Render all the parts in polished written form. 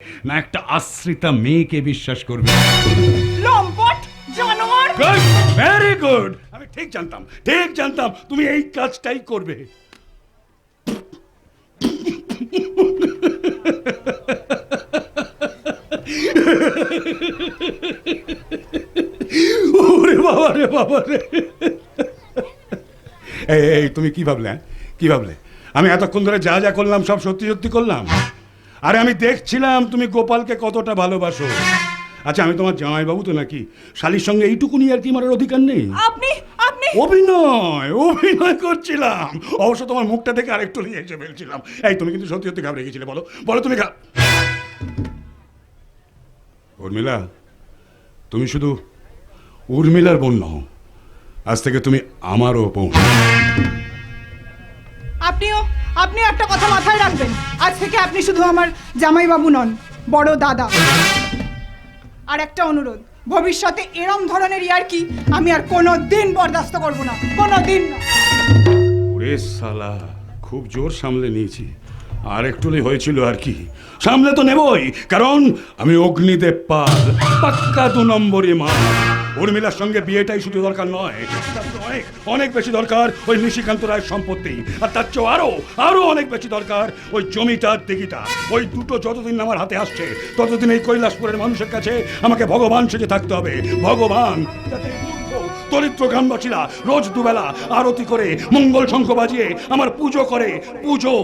না একটা আশ্রিতা মেয়েকে বিশ্বাস করবে? লম্পট জানোয়ার। Good, very good. আমি ঠিক জানতাম তুমি এই কাজটাই করবে। ওরে বাবা রে বাবা রে। এই তুমি কি ভাবলে? কি ভাবলে আমি এতক্ষণ ধরে যা যা করলাম সব সত্যি সত্যি করলাম? আরে আমি দেখছিলাম তুমি গোপালকে কতটা ভালোবাসো। আচ্ছা আমি তোমার জামাইবাবু তো নাকি? শালির সঙ্গে এইটুকুনি আর কি মারার অধিকার নেই? আপনি আপনি অভিনয় করছিলাম। অবশ্য তোমার মুখটা দেখে আরেকটু নিয়ে এসে ফেলছিলাম। এই তুমি কিন্তু সত্যি সত্যি ঘাবড়ে গেছিলে। বলো বলো তুমি উর্মিলা, তুমি শুধু উর্মিলার বোন নও, আজ থেকে তুমি আমারও বোন। আপনি একটা কথা মাথায় রাখবেন, আজ থেকে আপনি শুধু আমার জামাইবাবু নন, বড় দাদা। আর একটা অনুরোধ, ভবিষ্যতে এরম ধরনের ইয়ার্কি আমি আর কোনোদিন বরদাস্ত করব না, কোনোদিন না। ওরে শালা, খুব জোর সামলে নিয়েছি। আর একটুই হয়েছিল আর কি, সামলে তো নেবই, কারণ আমি অগ্নিদেব পাল, পাক্কা 2 নম্বরই মাল। উর্মিলার সঙ্গে বিয়েটাই শুধু দরকার নয়, অনেক অনেক বেশি দরকার ওই নিশিকান্ত রায়ের সম্পত্তি। আর তার চেয়েও আরো অনেক বেশি দরকার ওই জমিটার দিঘিটা। ওই দুটো যতদিন আমার হাতে আসছে ততদিন এই কৈলাসপুরের মানুষের কাছে আমাকে ভগবান সেজে থাকতে হবে। ভগবান, যাতে দরিদ্র গ্রামবাসীরা রোজ দুবেলা আরতি করে মঙ্গল শঙ্খ বাজিয়ে আমার পুজো করে। পুজো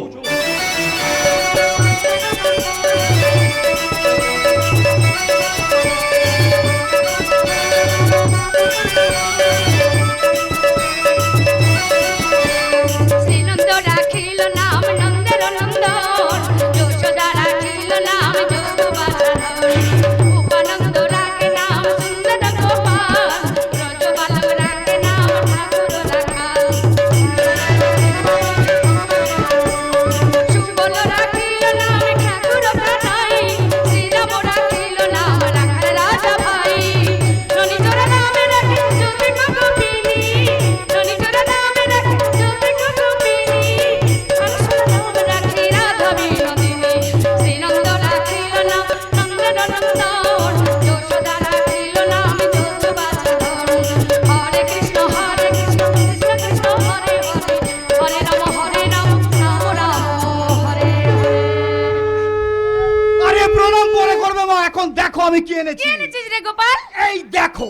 আমি কি এনেছি? কি এনেছিস রে গোপাল? এই দেখো।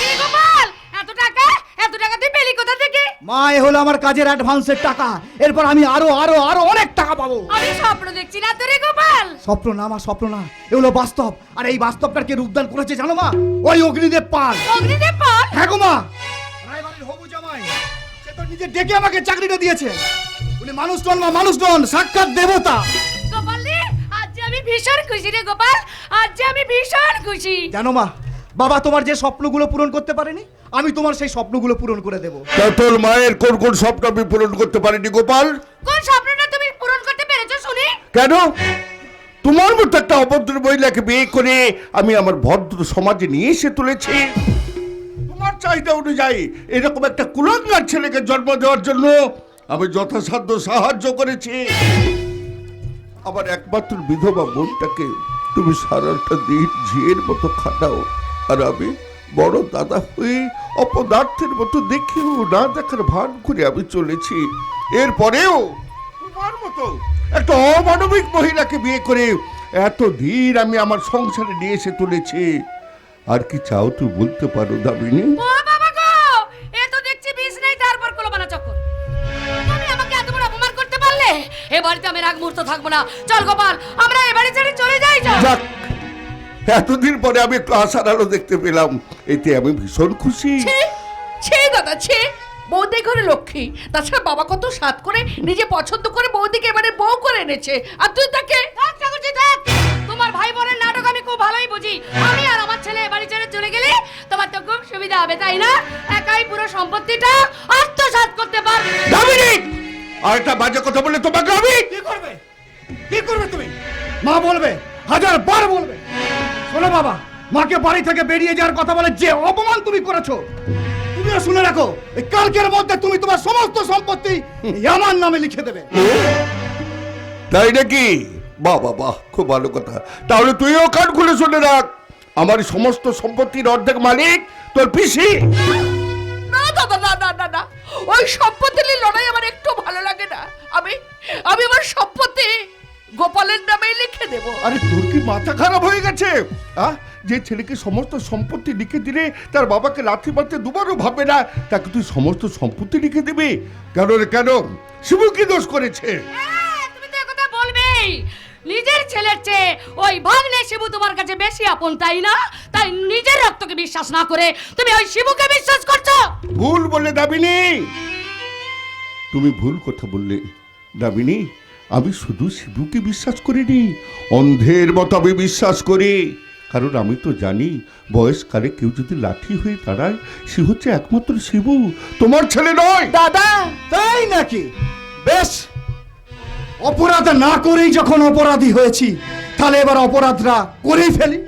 কি গোপাল, এত টাকা তুই পেলি কোথা থেকে? মা, এ হলো আমার কাজের অ্যাডভান্সের টাকা। এরপর আমি আরো আরো আরো অনেক টাকা পাবো। আমি স্বপ্ন দেখছি না তো রে গোপাল। স্বপ্ন না মা, স্বপ্ন না, এগুলো বাস্তব। আর এই বাস্তবটার কে রূপদান করেছে জানো মা? ওই অগ্নিদেব পাল। অগ্নিদেব পাল? হ্যাঁ গো মা, রায়বাড়ির হবু জামাই, সে তো নিজে ডেকে আমাকে চাকরিটা দিয়েছে। উনি মানুষ নন মা, মানুষ নন, সাক্ষাৎ দেবতা। গোপাল রে, আজ যে আমি ভীষণ খুশি রে গোপাল, আজ যে আমি ভীষণ খুশি। জানো মা, বাবা তোমার যে স্বপ্নগুলো পূরণ করতে পারেনি, আমি তোমার সেই স্বপ্নগুলো পূরণ করে দেবো। তোর মায়ের কোন কোন স্বপ্ন আমি পূরণ করতে পারিনি গোপাল? কোন স্বপ্নটা তুমি পূরণ করতে পেরেছো শুনি? কেন? তোমার মতো একটা অভদ্র মহিলাকে বিয়ে করে আমি আমার ভদ্র সমাজে নিয়ে এসে তুলেছি। তোমার চাহিদা অনুযায়ী এরকম একটা কুলাঙ্গার ছেলেকে জন্ম দেওয়ার জন্য আমি যথাসাধ্য সাহায্য করেছি। আমার একমাত্র বিধবা বোনটাকে তুমি সারাটা দিন ঝিয়ের মতো খাটাও, আর আমি বড় দাদা হয়ে অপদার্থের মতো দেখেও না দেখার ভান করে আমি চলেছি। এরপরেও তোমার মতো একটা অমানবিক মহিলাকে বিয়ে করে এতদিন আমি আমার সংসারে নিয়ে এসে তুলেছি। আর কি চাও তুই বলতে পারো দামিনী? ও বাবা গো, এ তো দেখছি বিষ নেই তারপর কোলবানা চক্কর। তুমি আমাকে এত বড় অপমান করতে পারলে? এ বাড়িতে আমি রাগ মুহূর্ত থাকবো না। চল গোপাল, আমরা এ বাড়ি ছেড়ে চলে যাই। যাক, এতদিন পরে আমি একটু আশার আলো দেখতে পেলাম, এতে আমি ভীষণ খুশি। ছে দাদা ছে, বৌদি ঘরে লক্ষ্মী। তাছাড়া বাবা কত সাত করে নিজে পছন্দ করে বৌদিকে এবারে বউ করে এনেছে, আর তুই তাকে থাক ঠাকুরজি থাক। তোমার ভাই বোনের নাটক আমি খুব ভালোই বুঝি। আমি আর আমার ছেলে এ বাড়ি ছেড়ে চলে গেলে তোমার তো খুব সুবিধা হবে, তাই না? একাই পুরো সম্পত্তিটা আত্মসাৎ করতে পারবে। দামিনী, আর একটা বাজে কথা বলে তোমাকে আমি কি করবে? কি করবে তুমি? মা বলবে, 1000 বার বলবে। শোনো বাবা, মাকে বাড়ি থেকে বেরিয়ে যাওয়ার কথা বলে যে অপমান তুমি করেছো, তুমিও শুনে রাখো, এই কালকের মধ্যে তুমি তোমার সমস্ত সম্পত্তি আমার নামে লিখে দেবে। তাই নাকি? বাহ বাহ বাহ, খুব ভালো কথা। তাহলে তুইও কান খুলে শুনে রাখ, আমার সমস্ত সম্পত্তির অর্ধেক মালিক তোর পিসি। না দাদা, না না না না, ওই সম্পত্তি নিয়ে লড়াই আমার একটু ভালো লাগে না। আমি আমি আমার সম্পত্তি গোপালের নামে লিখে দেব। আরে তোর কি মাথা খারাপ হয়ে গেছে? যে ছেলেকে সমস্ত সম্পত্তি লিখে দিলে তার বাবাকে লাথি মারতে দুবারও ভাবে না, তাকে তুই সমস্ত সম্পত্তি লিখে দিবি কেন রে? কেন? শিবু কি দোষ করেছে? তুমি তো একথা বলবেই। নিজের ছেলের চেয়ে ওই ভাগ্নে শিবু তোমার কাছে বেশি আপন, তাই না? তাই নিজের রক্তকে বিশ্বাস না করে তুমি ওই শিবুকে বিশ্বাস করছো। ভুল বলে দাবিনি, তুমি ভুল কথা বললে দাবিনি। আমি শুধু শিবুকে বিশ্বাস করিনি, অন্ধের মতো আমি বিশ্বাস করি। কারণ আমি তো জানি বয়সকালে কেউ যদি লাঠি হয়ে দাঁড়ায়, সে হচ্ছে একমাত্র শিবু, তোমার ছেলে নয়। দাদা, তাই নাকি? বেশ, অপরাধ না করেই যখন অপরাধী হয়েছি, তাহলে এবার অপরাধটা করেই ফেলি।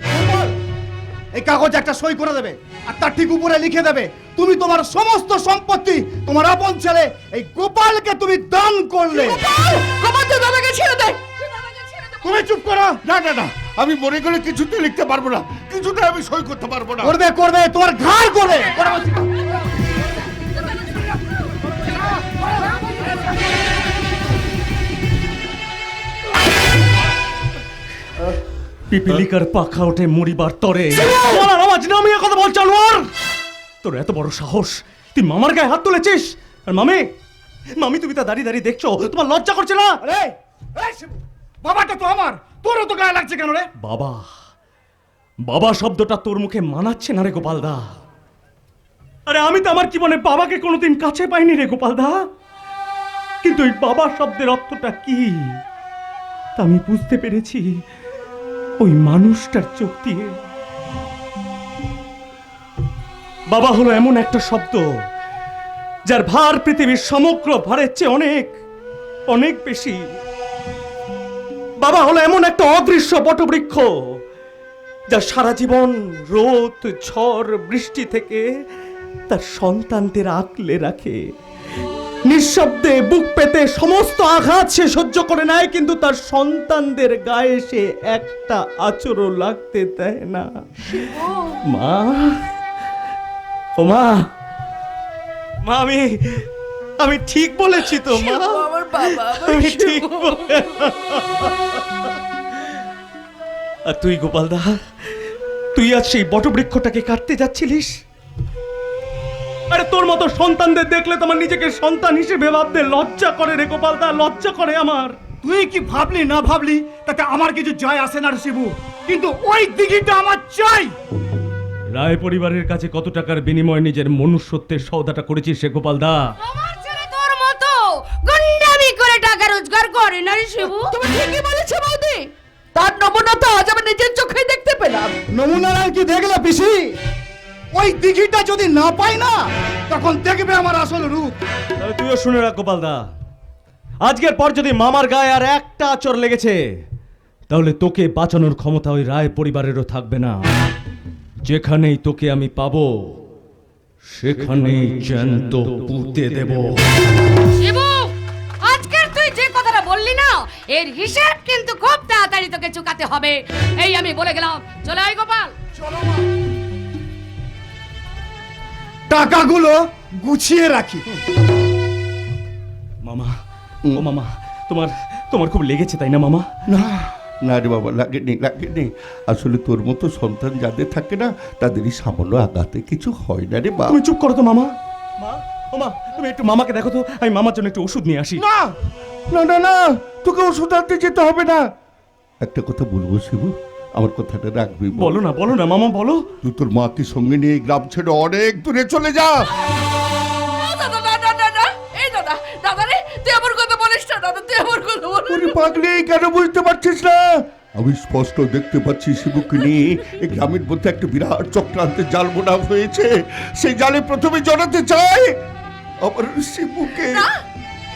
এই কাগজ একটা সই করে দেবে, আর তার ঠিক উপরে লিখে দেবে তুমি তোমার সমস্ত সম্পত্তি তোমার আপন ছেলে এই গোপালকে তুমি দান করলে। গোপাল তো দাদাকে ছেড়ে দে। তুমি চুপ করো। না না না, আমি মনে করে কিছুতে লিখতে পারবো না, কিছুতে আমি সই করতে পারবো না। করবে করবে, তোমার ঘাড় করে। পিপিলিকার পাখা ওঠে মরিবার তরে। বলার আওয়াজ নামিয়ে কথা বল জানোয়ার। তোর এত বড় সাহস, তুই মামার গায়ে হাত তুলেছিস? আর মামি, মামি তুমি তা দাঁড়িয়ে দাঁড়িয়ে দেখছো, তোমার লজ্জা করছে না? আরে এই শিবু, বাবাটা তো আমার, তোরও তো গায়ে লাগছে কেন রে? বাবা, বাবা শব্দটা তোর মুখে মানাচ্ছে না রে গোপালদা। আরে আমি তো আমার জীবনে বাবাকে কোনোদিন কাছে পাইনি রে গোপালদা, কিন্তু ওই বাবা শব্দের অর্থটা কি তা আমি বুঝতে পেরেছি ওই মানুষটার চোখ দিয়ে। বাবা হলো এমন একটা শব্দ যার ভার পৃথিবীর সমগ্র ভারের চেয়ে অনেক অনেক বেশি। বাবা হলো এমন একটা অদৃশ্য বটবৃক্ষ যা সারা জীবন রোদ ঝড় বৃষ্টি থেকে তার সন্তানদের আগলে রাখে। নিঃশব্দে বুক পেতে সমস্ত আঘাত সে সহ্য করে নেয়, কিন্তু তার সন্তানদের গায়ে সে একটা আঁচড়ও লাগতে দেয় না। মা, ও মা, মা আমি ঠিক বলেছি তো মা? আমার বাবা, আমি ঠিক বলে। আর তুই গোপালদা, তুই আজ সেই বটবৃক্ষটাকে কাটতে যাচ্ছিলিস? আরে তোর মতো সন্তানদের দেখলে তোমার নিজেকে সন্তান হিসেবে ভাবতে লজ্জা করে রে গোপালদা, লজ্জা করে আমার। তুই কি ভাবলি না ভাবলি তাতে আমার কিছু যায় আসে না রে শিবু, কিন্তু ওই দিঘিটা আমার চাই। রায় পরিবারের কাছে কত টাকার বিনিময়ে নিজের মনুষ্যত্বের সওদাটা করেছিস সে গোপালদা? আমার ছেলে তোর মতো গুন্ডামি করে টাকা রোজগার করে না রে শিবু। তুমি ঠিকই বলেছো বৌদি, তার নমুনা তো আজ আমি নিজের চোখে দেখতে পেলাম। নমুনা কি দেখলে পিসি? ওই দিঘিটা যদি না পাই না, তখন দেখবে আমার আসল রূপ। তাহলে তুইও শুনে রাখ গোপালদা, আজকের পর যদি মামার গায়ে আর একটা আঁচড় লেগেছে, তাহলে তোকে বাঁচানোর ক্ষমতা ওই রায় পরিবারেরও থাকবে না। যেখানেই তোকে আমি পাবো, সেখানেই জ্যান্ত পুঁতে দেব। শিবু, আজকের তুই যে কথাটা বললি না, এর হিসাব কিন্তু খুব তাড়াতাড়ি তোকে চুকাতে হবে। এই আমি বলে গেলাম। চলে আয় গোপাল। টাকাগুলো গুছিয়ে রাখি। মামা, ও মামা, তোমার তোমার খুব লেগেছে তাই না মামা? না না রে বাবা, লাগেনি লাগেনি। আসলে তোর মতো সন্তান যাদের থাকে না, তাদেরই সামান্য আঘাতে কিছু হয় না রে বাবা। তুমি চুপ করো তো মামা। মা, ও মা, তুমি একটু মামাকে দেখো তো, আমি মামার জন্য একটু ওষুধ নিয়ে আসি। না না না না, তোকে ওষুধ আনতে যেতে হবে না। একটা কথা বলবো শিবু, আমার কথাটা রাখবি? বলো না মামা, বলো। তুই তোর মাকে সঙ্গে নিয়ে এই গ্রাম ছেড়ে অনেক দূরে চলে যা। দাদা, না না না না, এই দাদা, দাদা রে, তুই আমার কথা বলিস না দাদা, তুই আমার কথা বলিস ওরে পাগলি, কেন বুঝতে পারছিস না? আমি স্পষ্ট দেখতে পাচ্ছি শিবুকে নিয়ে এই গ্রামের মধ্যে একটা বিরাট চক্রান্তের জাল বোনা হয়েছে। সেই জালে প্রথমে জড়াতে চাই আমার শিবুকে। না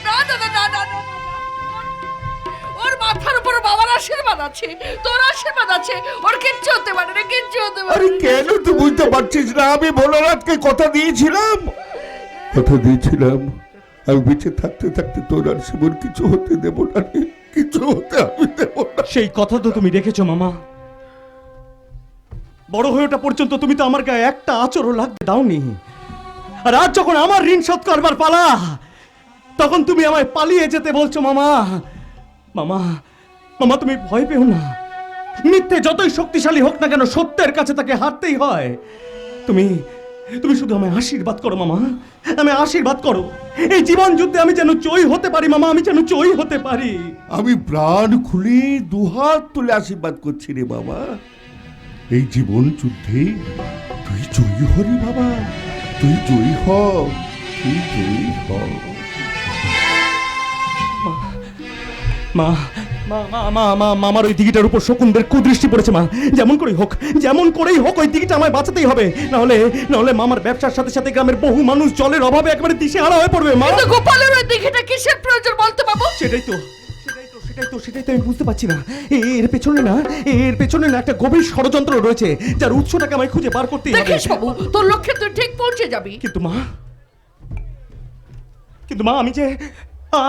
না দাদা, না না না, ওর মাথার উপর বাবার আশীর্বাদ আছে, তোর আশীর্বাদ আছে, ওর কিচ্ছু হতে পারে না, কিচ্ছু হতে পারে আরে না। কেন তুই বুঝতে পারছিস না? আমি ভোলানাথকে কথা দিয়েছিলাম, আমি বেঁচে থাকতে থাকতে তোর আর শিবুর কিছু হতে দেবো না রে। কিছু হতে আমি দেব না। সেই কথা তো তুমি রেখেছো মামা। বড় হয়ে ওঠা পর্যন্ত তুমি তো আমার গায়ে একটা আচরও লাগতে দাওনি। আর আজ যখন আমার ঋণ শোধ করবার পালা, তখন তুমি আমায় পালিয়ে যেতে বলছো মামা। মামা, মামা তুমি ভয় পেও না। মিথ্যে যতই শক্তিশালী হোক না কেন, সত্যের কাছে তাকে হারতেই হয়। তুমি তুমি শুধু আমায় আশীর্বাদ করো মামা, আমি আশীর্বাদ করো। এই জীবন যুদ্ধে আমি যেন জয়ী হতে পারি মামা, আমি যেন জয়ী হতে পারি। আমি প্রাণ খুলে দুহাত তুলে আশীর্বাদ করছি রে বাবা। এই জীবন যুদ্ধে তুই জয়ী হরি বাবা, তুই জয়ী হ, তুই জয়ী হ। মা মা মা মা মা মা, আমার ওই দিঘিটার উপর শকুনদের কুদৃষ্টি পড়েছে মা। যেমন করেই হোক, যেমন করেই হোক ওই দিঘিটা আমায় বাঁচাতেই হবে। নাহলে মামার ব্যবসার সাথে সাথে গ্রামের বহু মানুষ জলের অভাবে একেবারে দিশেহারা হয়ে পড়বে মা। কিন্তু গোপালের ওই দিঘিটা কিসের প্রয়োজন বলতে বাবু? সেটাই তো আমি বুঝতে পারছি না। এর পেছনে না একটা গভীর ষড়যন্ত্র রয়েছে, যার উৎসটাকে আমায় খুঁজে বার করতেই হবে। দেখিস বাবু, তোর লক্ষ্যে তুই ঠিক পৌঁছে যাবি। কিন্তু মা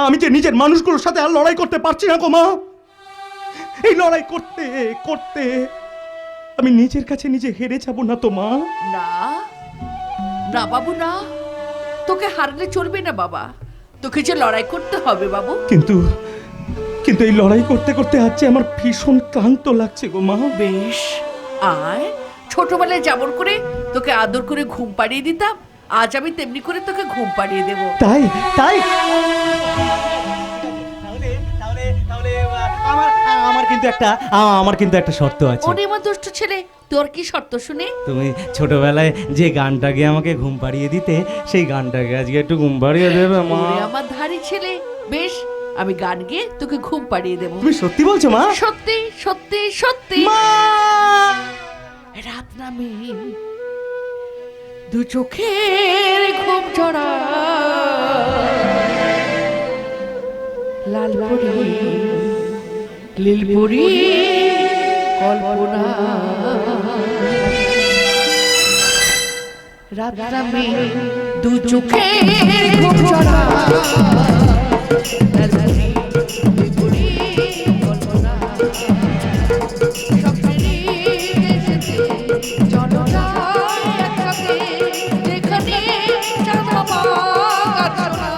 আমি যে নিজের মানুষগুলোর সাথে আর লড়াই করতে পারছি না গো মা। এই লড়াই করতে করতে আমি নিজের কাছে নিজে হেরে যাব না তো মা? না না বাবু না, তোকে হারলে চলবে না বাবা, তোকে যে লড়াই করতে হবে বাবু। কিন্তু এই লড়াই করতে করতে আজ যে আমার ভীষণ ক্লান্ত লাগছে গো মা। বেশ, আয়। ছোটবেলায় যেমন করে তোকে আদর করে ঘুম পাড়িয়ে দিতাম, আজ আমি তেমনি করে তোকে ঘুম পাড়িয়ে দেব। তাই আমার কিন্তু একটা শর্ত আছে। ওরে আমার দুষ্ট ছেলে, তোর কি শর্ত শুনে? তুমি ছোটবেলায় যে গানটাকে আমাকে ঘুম পাড়িয়ে দিতে, সেই গানটাকে আজকে একটু ঘুম পাড়িয়ে দেবে মা। ওরে আমার ধারি ছেলে, বেশ, আমি গান গেয়ে তোকে ঘুম পাড়িয়ে দেব। তুমি সত্যি বলছো মা? সত্যি সত্যি সত্যি। মা! রাত নামে দু চোখের ঘুম জড়া, লাল পরি লীল পরি কল্পনা। রাত নামে দু চোখের ঘুম জড়া, লাল পরি লীল পরি কল্পনা। স্বপ্নেরই দেশেতে জনতার একসাথে, যেখানে চাঁদ মামা গান শোনা।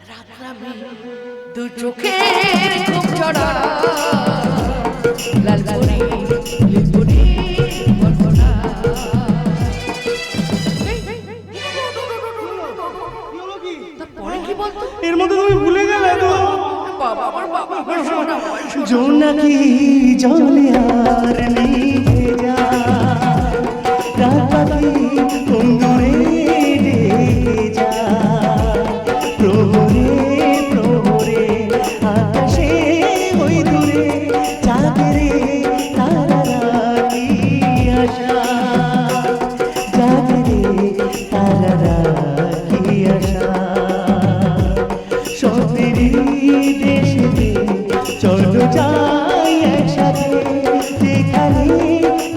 রাত নামে দু চোখের ঘুম জড়া, লাল পরি লীল পরি কল্পনা। তারপরে কি বলতো? এর মধ্যে তুমি ভুলে গেলে তো। বাবা, আমার বাবা, আমার সোনা, আমার সোনা। জোনাকি জলে আর নিভে যায়, রাত পাখি কুঞ্জরে ডেকে যায়। প্রহরে প্রহরে আকাশে ওই দূরে চাঁদরে তারারা কি আশা, চাঁদরে তারারা কি আশা। সতেরই দেশেতে চলো যাই একসাথে, যেখানে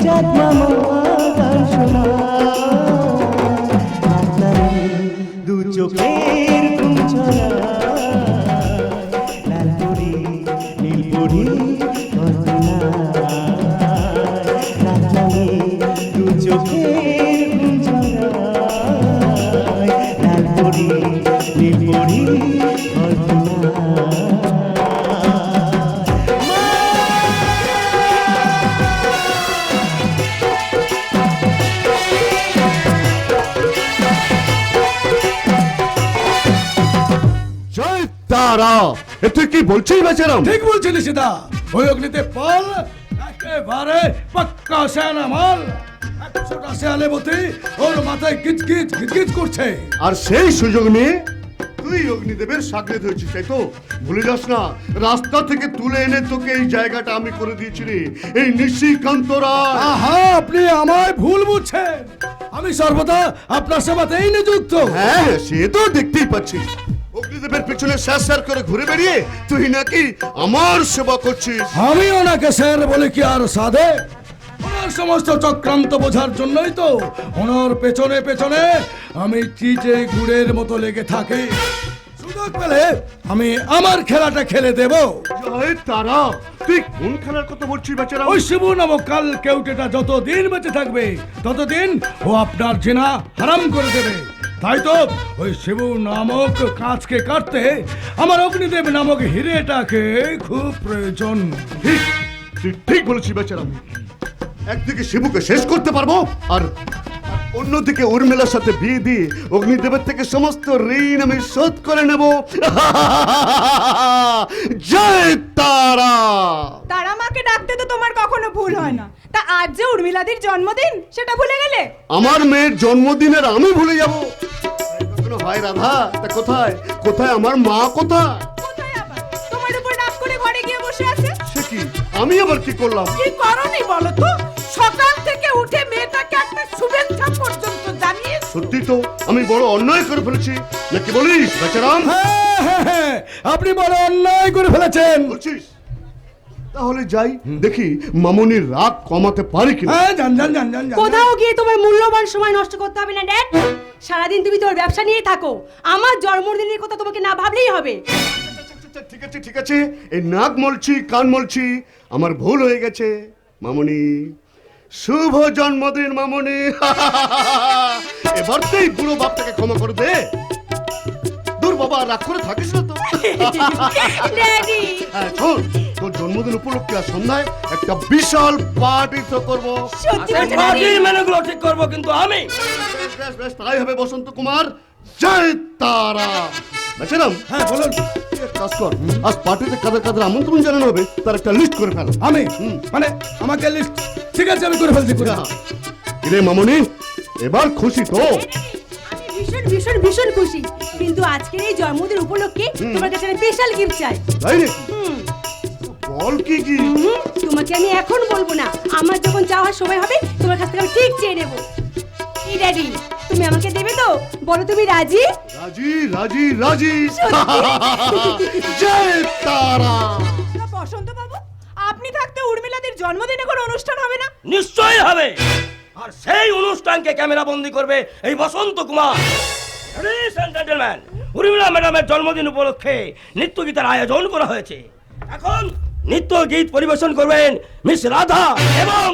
চাঁদ মামা গান শোনা। রাত নামে দু চোখের ঘুম ঝরা, লাল পরি নীল পরি কল্পনা। রাত নামে দু চোখের ঘুম ঝরা, লাল পরি নীল পরি কল্পনা। জয় তারা, এ তুই কি বলছিস বেচারাম? ঠিক বলছিলি সেটা। ওই অগ্নিতে পাল একেবারে পাক্কা সেনা মাল। 100টা শেয়ালে মতে ওর মাথায় কিচকিচ কিচকিচ করছে। আর সেই সুযোগ নিয়ে তুই অগ্নিদেবের সাগরেদ হয়েছিস, তাই তো? ভুলে যাস না, রাস্তা থেকে তুলে এনে তোকে এই জায়গাটা আমি করে দিয়েছি রে, এই নিশিকান্ত রায়। আহা, আপনি আমায় ভুল বুঝছেন। আমি সর্বদা আপনার সেবাতেই নিযুক্ত। হ্যাঁ, সে তো দেখতেই পাচ্ছিস। অগ্নিদেবের পিছনে স্যার স্যার করে ঘুরে বেরিয়ে তুই নাকি আমার সেবা করছিস। আমি ওনাকে স্যার বলে কি আর সাধে? ওনার সমস্ত চক্রান্ত বোঝার জন্যই তো ওনার পেছনে পেছনে আমি চিচে গুড়ের মতো লেগে থাকি। শুধু সুযোগ পেলে আমি আমার খেলাটা খেলে দেব। জয় তারা, তুই কোন খেলার কথা বলছিস বেচারা? ওই শিবু নামক কাল কেউটেটা যতদিন বেঁচে থাকবে ততদিন ও আপনার জেনা হারাম করে দেবে। তাই তো ওই শিবু নামক কাজকে কাটতে আমার অগ্নিদেব নামক হিরেটাকে খুব প্রয়োজন। ঠিক, তুই ঠিক বলেছিস বেচারা। একদিকে শিবুকে শেষ করতে পারবো, আর অন্যদিকে উর্মিলার সাথে বিয়ে দিয়ে অগ্নিদেবের থেকে সমস্ত ঋণ আমি শোধ করে নেব। জয় তারা। তারা মাকে ডাকতে তো তোমার কখনো ভুল হয় না, তা আজ যে উর্মিলাদির জন্মদিন সেটা ভুলে গেলে? আমার মেয়ের জন্মদিনের আমি ভুলে যাব? কখনো হয় রাধা? তা কোথায় কোথায় আমার মা কোথায়? কোথায় আবার? তোমার উপর রাগ করে ঘরে গিয়ে বসে আছে। সে কি, আমি আবার কি করলাম? কি করনি বলো তো? সকাল থেকে উঠে মেয়েটাকে একটা শুভেচ্ছা পর্যন্ত জানিয়ে সত্যি তো আমি বড় অন্যায় করে ফেলেছি, নাকি বলিস বেচারাম? হ্যাঁ, আপনি বড় অন্যায় করে ফেলেছেন। বলছিস? তাহলে যাই দেখি মামুনির রাগ কমাতে পারি কিনা। হ্যাঁ, যান যান যান যান যান। কোথাও গিয়ে তোমার মূল্যবান সময় নষ্ট করতে হবে না ড্যাড। সারাদিন তুমি তোমার ব্যবসা নিয়ে থাকো, আমার জন্মদিনের কথা তোমাকে না ভাবলেই হবে। ঠিক আছে ঠিক আছে, এই নাক মলছি কান মলছি, আমার ভুল হয়ে গেছে। মামুনি, শুভ জন্মদিন মামুনি। এবারতেই বুড়ো বাপটাকে ক্ষমা করে দে। দূর বাবা, রাগ করে থাকিস না তো। ড্যাডি, হ্যাঁ শোন, তোর জন্মদিন উপলক্ষে আজ সন্ধ্যায় একটা বিশাল পার্টি তো করবো। সত্যি বলছো ড্যাডি? পার্টির মেনুগুলো ঠিক করবো কিন্তু আমি। বেশ বেশ বেশ, তাই হবে বসন্ত কুমার। জয় তারা। বেচারাম, হ্যাঁ বলুন। তুই এক কাজ কর, আজ পার্টিতে কাদের কাদের আমন্ত্রণ জানানো হবে তার একটা লিস্ট করে ফেল। আমি মানে আমাকে লিস্ট, ঠিক আছে আমি করে ফেলছি। করে কিরে মামনি, এবার খুশি তো? আমি ভীষণ ভীষণ ভীষণ খুশি, কিন্তু আজকের এই জন্মদিন উপলক্ষে তোমার কাছে একটা স্পেশাল গিফট চাই। তাই নাকি? বল কি কি? তোমাকে আমি এখন বলবো না, আমার যখন চাওয়ার সময় হবে তোমার কাছ থেকে আমি ঠিক চেয়ে নেবো। এই ড্যাডি, তুমি আমাকে দেবে তো? বলো তুমি রাজি? রাজি রাজি রাজি। জয় তারা। তা বসন্ত বাবু, আপনি থাকতে উর্মিলাদির জন্মদিনে কোনো অনুষ্ঠান হবে না? নিশ্চয়ই হবে, আর সেই অনুষ্ঠানকে ক্যামেরা বন্দি করবে এই বসন্ত Kumar. Ladies and gentlemen, Urmila ম্যাডামের জন্মদিন উপলক্ষে নৃত্য গীতের আয়োজন করা হয়েছে। এখন নৃত্য গীত পরিবেশন করবেন মিস রাধা এবং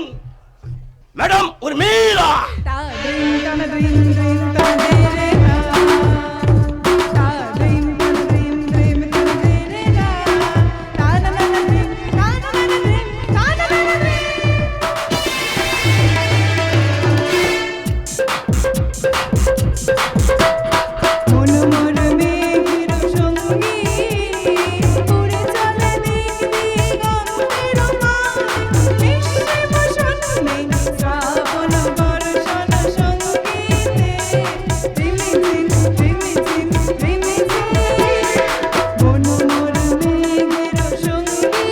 ম্যাডাম উর্মিলা। তা দিন টানা দিন দিন টানা দে রে না। তা দিন টানা দিন দিন টানা দে রে না। তা না না না দিন, তা না না না দিন, তা না না না দিন। মন মোর মেঘের সঙ্গী, উড়ে চলে দিক দিগন্তের মান। বিশ্বে বসন নেই শ্রাবণ বর্ষণ সঙ্গীতে। রিমিঝিম রিমিঝিম রিমিঝিম, মন মোর মেঘের সঙ্গী,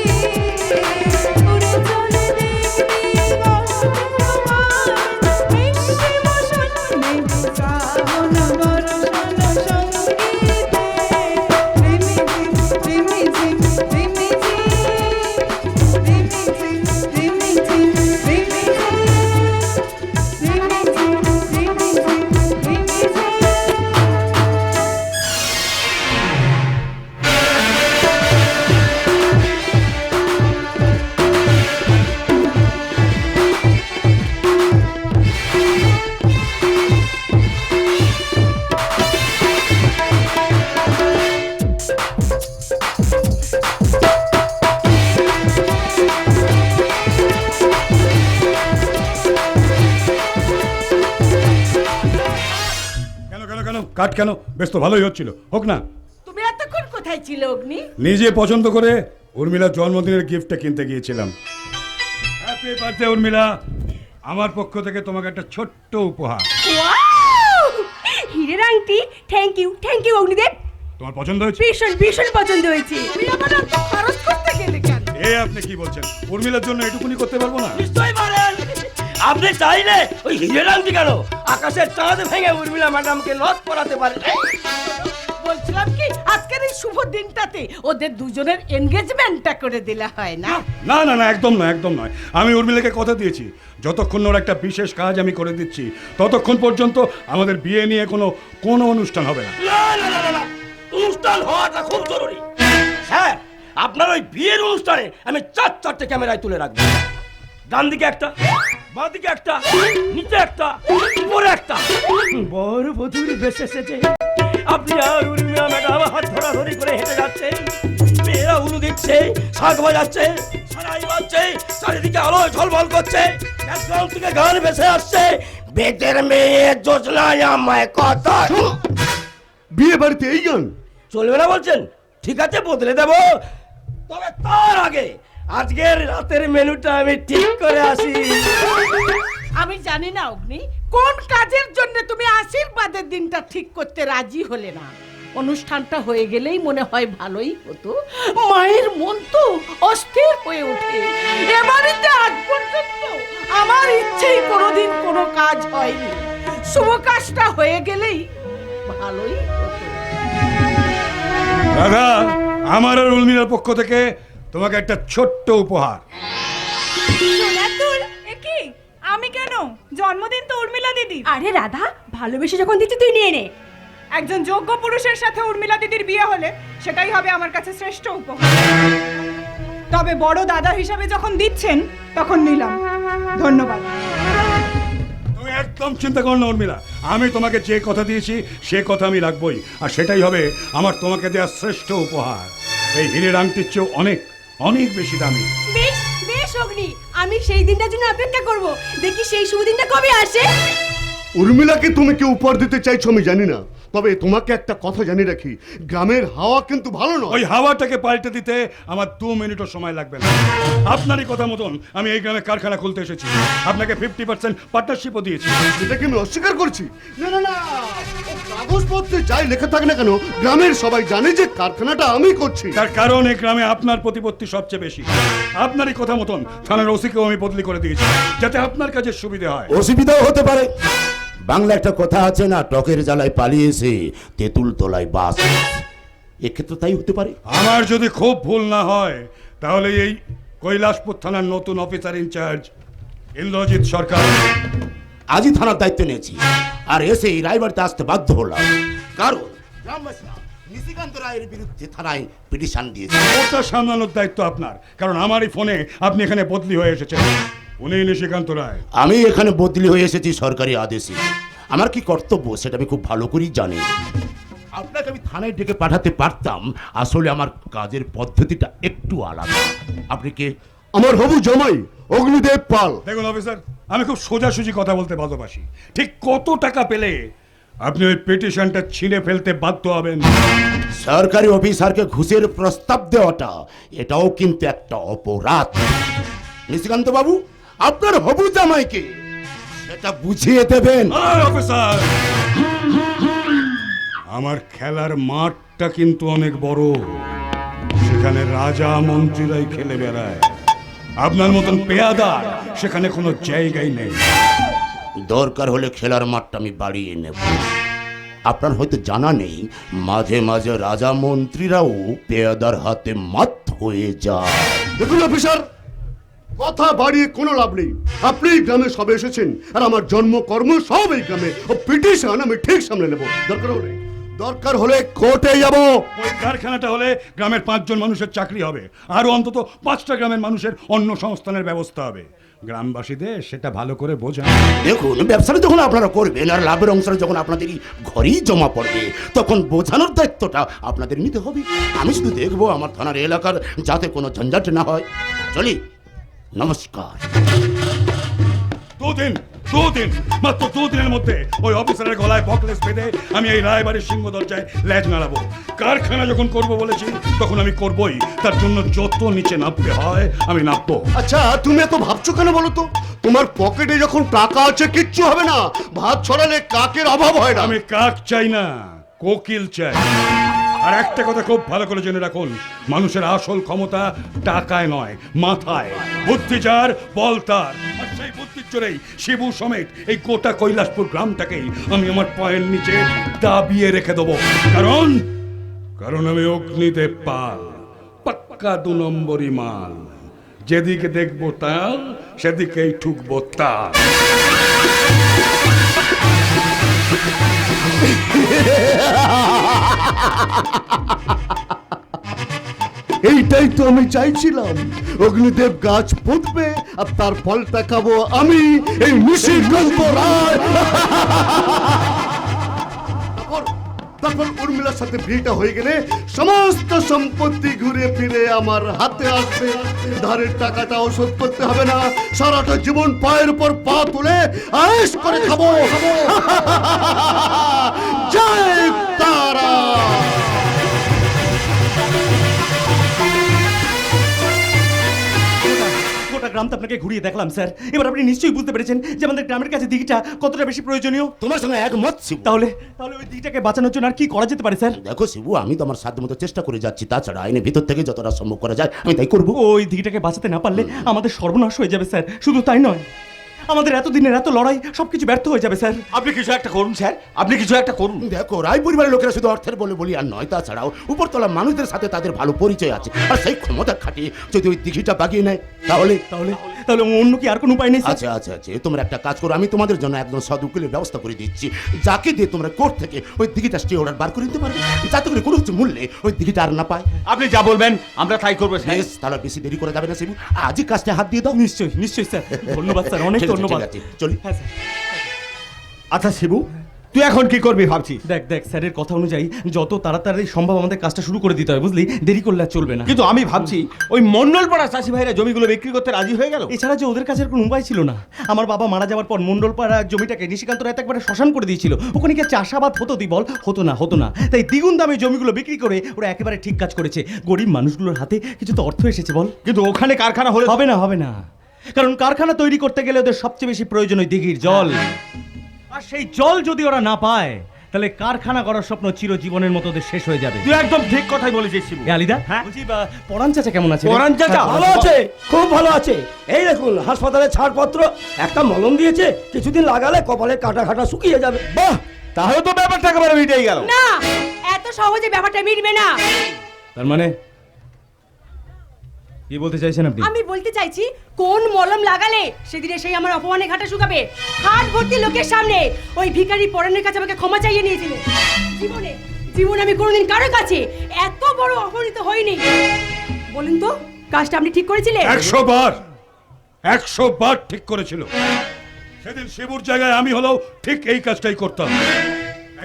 উড়ে চলে দিক দিগন্তের মান। বিশ্বে বসন নেই শ্রাবণ বর্ষণ সঙ্গীতে। রিমিঝিম রিমিঝিম রিমিঝিম, রিমিঝিম রিমিঝিম রিমিঝিম, রিমিঝিম রিমিঝিম রিমিঝিম। কেন কেন কেন কাট কেন? বেশ তো ভালোই হচ্ছিল, হোক না। তুমি এতক্ষণ কোথায় ছিলে অগ্নি? নিজে পছন্দ করে উর্মিলার জন্মদিনের গিফটটা কিনতে গিয়েছিলাম। হ্যাপি বার্থডে উর্মিলা, আমার পক্ষ থেকে তোমাকে একটা ছোট্ট উপহার। ওয়াও! হিরের আংটি, থ্যাংক ইউ অগ্নিদেব। তোমার পছন্দ হয়েছে? ভীষণ ভীষণ পছন্দ হয়েছে। তুমি আমার এত খরচ করতে গেলে কেন? এ আপনি কি বলছেন? উর্মিলার জন্য এটুকুনি করতে পারবো না? নিশ্চয়ই পারেন। আপনি চাইলে ওই হিরের আংটি কেন, আকাশের চাঁদ ভেঙে উর্মিলা ম্যাডামকে নথ পরাতে পারেন। বলছিলাম কি, আজকের এই শুভ দিনটাতে ওদের দুজনের এনগেজমেন্টটা করে দিলে হয় না? না না না, একদম নয় একদম নয়। আমি উর্মিলাকে কথা দিয়েছি, যতক্ষণ ওর একটা বিশেষ কাজ আমি করে দিচ্ছি ততক্ষণ পর্যন্ত আমাদের বিয়ে নিয়ে কোনো অনুষ্ঠান হবে না। না না না না, না, অনুষ্ঠান হওয়াটা খুব জরুরি। স্যার, আপনার ওই বিয়ের অনুষ্ঠানে আমি চারটে ক্যামেরায় তুলে রাখবো। ডান দিকে একটা, বাঁ দিকে একটা, নিচে একটা, উপরে একটা। বড় বধূর বেশ এসেছে। আপনি আর উর্মিলা ম্যাডাম হাত ধরাধরি করে হেঁটে যাচ্ছে, মেয়েরা উলু দিচ্ছে, শাক বাজাচ্ছে, সারাই বাজছে, চারিদিকে আলো ঝলমল করছে, ব্যাকগ্রাউন্ড থেকে গান ভেসে আসছে, বেদের মেয়ে যোজনায় আমায় কথা। বিয়ে বাড়িতে এই গান চলবে না বলছেন? ঠিক আছে, বদলে দেব। তবে তার আগে আজকের রাতের মেনুটা আমি ঠিক করে আসি। আমি জানি না অগ্নি, কোন কাজের জন্য তুমি আশীর্বাদের দিনটা ঠিক করতে রাজি হলে না। অনুষ্ঠানটা হয়ে গেলেই মনে হয় ভালোই হতো। মায়ের মন তো অস্থির হয়ে ওঠে। এবারেতে আজ পর্যন্ত আমার ইচ্ছেই কোনোদিন কোনো কাজ হয়নি। শুভ কাজটা হয়ে গেলেই ভালোই হতো। দাদা, আমার আর উর্মিলার পক্ষ থেকে তোমাকে একটা ছোট্ট উপহার। কি আমি কেন? জন্মদিন তো উর্মিলা দিদি। আরে রাধা, ভালোবেসে যখন দিচ্ছি তুই নিয়ে নে। একজন যোগ্য পুরুষের সাথে উর্মিলা দিদির বিয়ে হলে সেটাই হবে আমার কাছে শ্রেষ্ঠ উপহার। তবে বড় দাদা হিসাবে যখন দিচ্ছেন তখন নিলাম। ধন্যবাদ। তুমি একদম চিন্তা করো না উর্মিলা, আমি তোমাকে যে কথা দিয়েছি সে কথা আমি রাখবই, আর সেটাই হবে আমার তোমাকে দেওয়া শ্রেষ্ঠ উপহার। এই হীরের আংটির চেয়েও অনেক অনেক বেশি দামি। বেশ বেশ অগ্নি, আমি সেই দিনটার জন্য অপেক্ষা করব। দেখি সেই শুভ দিনটা কবে আসে। উর্মিলাকে তুমি কি উপহার দিতে চাইছো আমি জানি না, তবে তোমাকে একটা কথা জানিয়ে রাখি, গ্রামের হাওয়া কিন্তু ভালো নয়। ওই হাওয়াটাকে পাল্টে দিতে আমার 2 মিনিটও সময় লাগবে না। আপনারই কথা মতন আমি এই গ্রামে কারখানা খুলতে এসেছি, আপনাকে 50% পার্টনারশিপও দিয়েছি। সেটাকে আমি অস্বীকার করছি। না না না, ও কাগজপত্রে যাই লেখা থাকে না কেন, গ্রামের সবাই জানে যে কারখানাটা আমি করছি। তার কারণ এই গ্রামে আপনার প্রতিপত্তি সবচেয়ে বেশি। আপনারই কথা মতন থানার ওসিকেও আমি বদলি করে দিয়েছি, যাতে আপনার কাজে সুবিধা হয়। অসুবিধাও হতে পারে। বাংলা একটা কথা আছে না, টকের জ্বালায় পালিয়েছে তেঁতুল তলায় বাস। এক্ষেত্রে তাই হতে পারে। আমার যদি খুব ভুল না হয় তাহলে এই কৈলাসপুর থানার নতুন অফিসার ইনচার্জ ইন্দ্রজিৎ সরকার। আজই থানার দায়িত্ব নিয়েছি, আর এসে এই রায়বাড়িতে আসতে বাধ্য হলাম কারণ গ্রামবাসীরা নিশিকান্ত রায়ের বিরুদ্ধে থানায় পিটিশন দিয়েছে। ওটা সামলানোর দায়িত্ব আপনার, কারণ আমারই ফোনে আপনি এখানে বদলি হয়ে এসেছেন। উনি নিশিকান্ত রায়। আমি এখানে বদলি হয়ে এসেছি সরকারি আদেশে। আমার কি কর্তব্য সেটা আমি খুব ভালো করেই জানি। আপনাকে আমি থানায় ডেকে পাঠাতে পারতাম, আসলে আমার কাজের পদ্ধতিটা একটু আলাদা। আপনি কে? আমার হবু জামাই অগ্নিদেব পাল। দেখুন অফিসার, আমি খুব সোজাসুজি কথা বলতে ভালোবাসি। ঠিক কত টাকা পেলে আপনি ওই পিটিশনটা ছিঁড়ে ফেলতে বাধ্য হবেন? সরকারি অফিসারকে ঘুষের প্রস্তাব দেওয়াটা এটাও কিন্তু একটা অপরাধ। নিশিকান্ত বাবু, আপনার হবু জামাইকে সেটা বুঝিয়ে দেবেন। আর অফিসার, আমার খেলার মাঠটা কিন্তু অনেক বড়, সেখানে রাজা মন্ত্রীরাই খেলে বেড়ায়। আপনার মতন পেয়াদার সেখানে কোনো জায়গাই নেই। দরকার হলে খেলার মাঠটা আমি বাড়িয়ে নেব। আপনার হয়তো জানা নেই, মাঝে মাঝে রাজা মন্ত্রীরাও পেয়াদার হাতে মাত হয়ে যায়। দেখুন অফিসার, কথা বাড়িয়ে কোনো লাভ নেই। আপনি এই গ্রামে সবে এসেছেন, আর আমার জন্ম কর্ম সব এই গ্রামে। ও পিটিশন আমি ঠিক সামলে নেব। দরকার হলে কোর্টে যাব। ওই কারখানাটা হলে গ্রামের 5 জন মানুষের চাকরি হবে, আরো অন্তত 5টা গ্রামের মানুষের অন্য সংস্থানের ব্যবস্থা হবে। গ্রামবাসীদের সেটা ভালো করে বোঝান। দেখুন, ব্যবসাটা যখন আপনারা করবেন আর লাভের অংশটা যখন আপনাদের ঘরেই জমা পড়বে, তখন বোঝানোর দায়িত্বটা আপনাদের নিতে হবে। আমি শুধু দেখবো আমার থানার এলাকার যাতে কোনো ঝঞ্ঝাট না হয়। চলি, নমস্কার। দুদিন মাত্র 2 দিনের মধ্যে ওই অফিসারের গলায় বকলেস বেঁধে আমি এই রায়বাড়ির সিংহ দরজায় লেজ নাড়াবো। কারখানা যখন করব বলেছি তখন আমি করবই। তার জন্য যত নিচে নামতে হয় আমি নামবো। আচ্ছা, তুমি এত ভাবছো কেন বলো তো? তোমার পকেটে যখন টাকা আছে কিচ্ছু হবে না। ভাত ছড়ালে কাকের অভাব হয় না। আমি কাক চাই না, কোকিল চাই। আর একটা কথা খুব ভালো করে জেনে রাখুন, মানুষের আসল ক্ষমতা টাকায় নয়, মাথায়। বুদ্ধি যার, বল তার। আর সেই বুদ্ধির জোরেই শিবু সমেত এই গোটা কৈলাসপুর গ্রামটাকেই আমি আমার পায়ের নিচে দাবিয়ে রেখে দেবো। কারণ আমি অগ্নিদেব পাল, পাক্কা 2 নম্বরই মাল। যেদিকে দেখবো তাল, সেদিকেই ঠুকবো তাল। এইটাই তো আমি চাইছিলাম, অগ্নিদেব গাছ পুঁতবে আর তার ফলটা খাবো আমি, এই নিশিকান্ত রায়। তারপর উর্মিলার সাথে বিয়েটা হয়ে গেলে সমস্ত সম্পত্তি ঘুরে ফিরে আমার হাতে আসবে, ধারের টাকাটা শোধ করতে হবে না, সারাটা জীবন পায়ের উপর পা তুলে আয়েশ করে খাবো। জয় তারা। গোটা গ্রাম তো আপনাকে ঘুরিয়ে দেখলাম স্যার, এবার আপনি নিশ্চয়ই বুঝতে পেরেছেন যে আমাদের গ্রামের কাছে দিঘিটা কতটা বেশি প্রয়োজনীয়। তোমার সঙ্গে একমত শিবু। তাহলে তাহলে ওই দিঘিটাকে বাঁচানোর জন্য আর কি করা যেতে পারে স্যার? দেখো শিবু, আমি তো আমার সাধ্য মতো চেষ্টা করে যাচ্ছি, তাছাড়া আইনের ভিতর থেকে যতটা সম্ভব করা যায় আমি তাই করবো। ওই দিঘিটাকে বাঁচাতে না পারলে আমাদের সর্বনাশ হয়ে যাবে স্যার। শুধু তাই নয়, আমাদের এতদিনের এত লড়াই সবকিছু ব্যর্থ হয়ে যাবে স্যার। আপনি কিছু একটা করুন স্যার, আপনি কিছু একটা করুন। দেখো, রায় পরিবারের লোকেরা শুধু অর্থের বলে বলি আর নয়, তাছাড়াও উপরতলা মানুষদের সাথে তাদের ভালো পরিচয় আছে, আর সেই ক্ষমতা খাটিয়ে যদি ওই দিঘিটা বাগিয়ে নেয় তাহলে তাহলে তাহলে অন্য কি আর কোনো উপায় নেই স্যার? আচ্ছা আচ্ছা আচ্ছা, তোমরা একটা কাজ করো, আমি তোমাদের জন্য একদম সদ উকিলের ব্যবস্থা করে দিচ্ছি, যাকে দিয়ে তোমরা কোর্ট থেকে ওই দিঘিটা স্টে অর্ডার বার করে দিতে পারবে, যাতে করে কোনো কিছু মূল্যে ওই দিঘিটা আর না পায়। আপনি যা বলবেন আমরা তাই করবো স্যার। বেশ, তাহলে বেশি দেরি করে যাবে না শিবু, আজই কাজটা হাত দিয়ে দাও। নিশ্চয়ই নিশ্চয়ই স্যার, ধন্যবাদ স্যার, অনেক ঠিক আছে, ধন্যবাদ। ঠিক আছে, চলি। হ্যাঁ স্যার। আচ্ছা শিবু, তুই এখন কি করবি ভাবছিস? দেখ দেখ, স্যারের কথা অনুযায়ী যত তাড়াতাড়ি সম্ভব আমাদের কাজটা শুরু করে দিতে হবে, বুঝলি? দেরি করলে আর চলবে না। কিন্তু আমি ভাবছি ওই মন্ডলপাড়া চাষি ভাইরা জমিগুলো বিক্রি করতে রাজি হয়ে গেল। এছাড়া যে ওদের কাছে আর কোনো উপায় ছিল না। আমার বাবা মারা যাওয়ার পর মন্ডলপাড়া জমিটাকে নিশিকান্ত রায় একবারে শ্মশান করে দিয়েছিল। ওখানে কি চাষাবাদ হতো তুই বল? হতো না, হতো না। তাই দ্বিগুণ দামে জমিগুলো বিক্রি করে ওরা একেবারে ঠিক কাজ করেছে। গরিব মানুষগুলোর হাতে কিছু তো অর্থ এসেছে বল। কিন্তু ওখানে কারখানা হলে হবে না, হবে না, কারণ কারখানা তৈরি করতে গেলে ওদের সবচেয়ে বেশি প্রয়োজন ওই দিঘির জল। আর সেই জল যদি ওরা না পায় তাহলে কারখানা করার স্বপ্ন চিরজীবনের মতো ওদের শেষ হয়ে যাবে। তুই একদম ঠিক কথাই বলেছিস শিবু। এ আলিদা, হ্যাঁ? বলছি পরান চাচা কেমন আছে? পরান চাচা ভালো আছে, খুব ভালো আছে। এই দেখুন হাসপাতালে ছাড়পত্র, একটা মলম দিয়েছে, কিছুদিন লাগালে কপালে কাটা ঘাটা শুকিয়ে যাবে। বাহ, তাহলে তো ব্যাপারটা একেবারে মিটেই গেল। না, এত সহজে ব্যাপারটা মিটবে না। তার মানে কি বলতে চাইছেন আপনি? আমি বলতে চাইছি, কোন মলম লাগালে সেদিনে সেই আমার অপমানে ঘাটা শুকাবে? হাট ভর্তি লোকের সামনে ওই ভিখারি পরানের কাছে আমাকে ক্ষমা চাইয়ে নিয়েছিলেন। জীবনে জীবনে আমি কোনোদিন কারো কাছে এত বড় অপমানিত হইনি। বলুন তো, কাজটা আপনি ঠিক করেছিলেন? 100 বার ঠিক করেছিল। সেদিন শিবুর জায়গায় আমি হলেও ঠিক এই কাজটাই করতাম।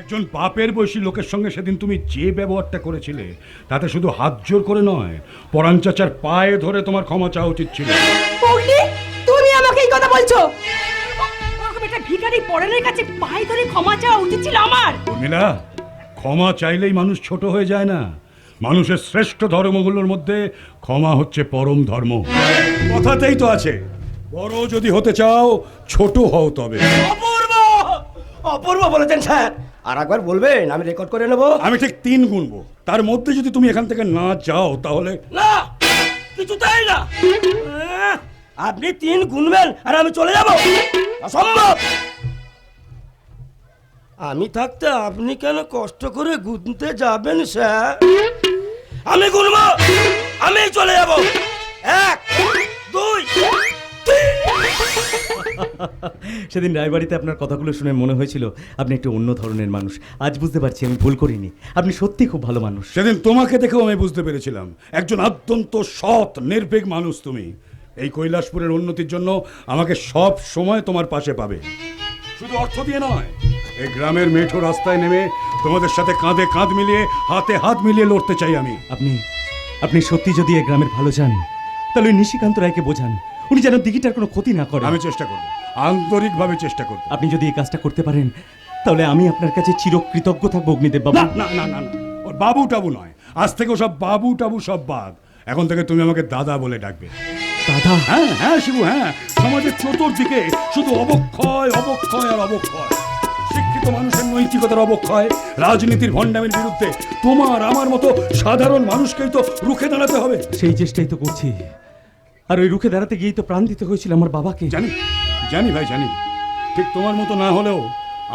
একজন বাপের বয়সী লোকের সঙ্গে সেদিন তুমি যে ব্যবহারটা করেছিলে, তাতে শুধু হাত জোর করে নয়, পরাণ চাচার পায়ে ধরে তোমার ক্ষমা চাওয়া উচিত ছিল। পগলি, তুমি আমাকে এই কথা বলছো? ওরকম একটা ভিখারি পরানের কাছে পায়ে ধরে ক্ষমা চাওয়া উচিত ছিল আমার। উর্মিলা, ক্ষমা চাইলেই মানুষ ছোট হয়ে যায় না। মানুষের শ্রেষ্ঠ ধর্মগুলোর মধ্যে ক্ষমা হচ্ছে পরম ধর্ম। কথাতেই তো আছে, বড় যদি হতে চাও ছোট হও তবে। অপূর্ব, অপূর্ব বলেছেন স্যার। আর একবার বলবেন, আমি রেকর্ড করে নেব। আমি ঠিক 3 গুনবো, তার মধ্যে যদি তুমি এখান থেকে না যাও তাহলে। না, কিছুতেই না। আপনি 3 গুনবেন আর আমি চলে যাব? অসম্ভব। আমি থাকতে আপনি কেন কষ্ট করে গুনতে যাবেন স্যার? আমি গুনব, আমি চলে যাব। 1, 2, 3। সেদিন রায়বাড়িতে আপনার কথাগুলো শুনে মনে হয়েছিল আপনি একটু অন্য ধরনের মানুষ। আজ বুঝতে পারছি আমি ভুল করিনি, আপনি সত্যি খুব ভালো মানুষ। সেদিন তোমাকে দেখেও আমি বুঝতে পেরেছিলাম একজন অত্যন্ত সৎ নির্ভীক মানুষ তুমি। এই কৈলাসপুরের উন্নতির জন্য আমাকে সব সময় তোমার পাশে পাবে, শুধু অর্থ দিয়ে নয়। এই গ্রামের মেঠো রাস্তায় নেমে তোমাদের সাথে কাঁধে কাঁধ মিলিয়ে হাতে হাত মিলিয়ে লড়তে চাই আমি। আপনি সত্যি যদি এই গ্রামের ভালো চান, তাহলে ওই নিশিকান্ত রায়কে বোঝান উনি যেন দিঘিটার কোনো ক্ষতি না করে। আমি চেষ্টা করব, আন্তরিকভাবে চেষ্টা করব। আপনি যদি এই কাজটা করতে পারেন তাহলে আমি আপনার কাছে চিরকৃতজ্ঞ থাকবো অগ্নিদেব বাবু। না না না না না, ওর বাবু টাবু নয়, আজ থেকে সব বাবু টাবু সব বাদ। এখন থেকে তুমি আমাকে দাদা বলে ডাকবে। দাদা? হ্যাঁ হ্যাঁ শিবু, হ্যাঁ। সমাজের চতুর্দিকে শুধু অবক্ষয় অবক্ষয় আর অবক্ষয়। শিক্ষিত মানুষের নৈতিকতার অবক্ষয়, রাজনীতির ভণ্ডামের বিরুদ্ধে তোমার আমার মতো সাধারণ মানুষকেই তো রুখে দাঁড়াতে হবে। সেই চেষ্টাই তো করছি, আর ওই রুখে দাঁড়াতে গিয়েই তো প্রাণ দিতে হয়েছিল আমার বাবাকে। জানি জানি ভাই, জানি। ঠিক তোমার মতো না হলেও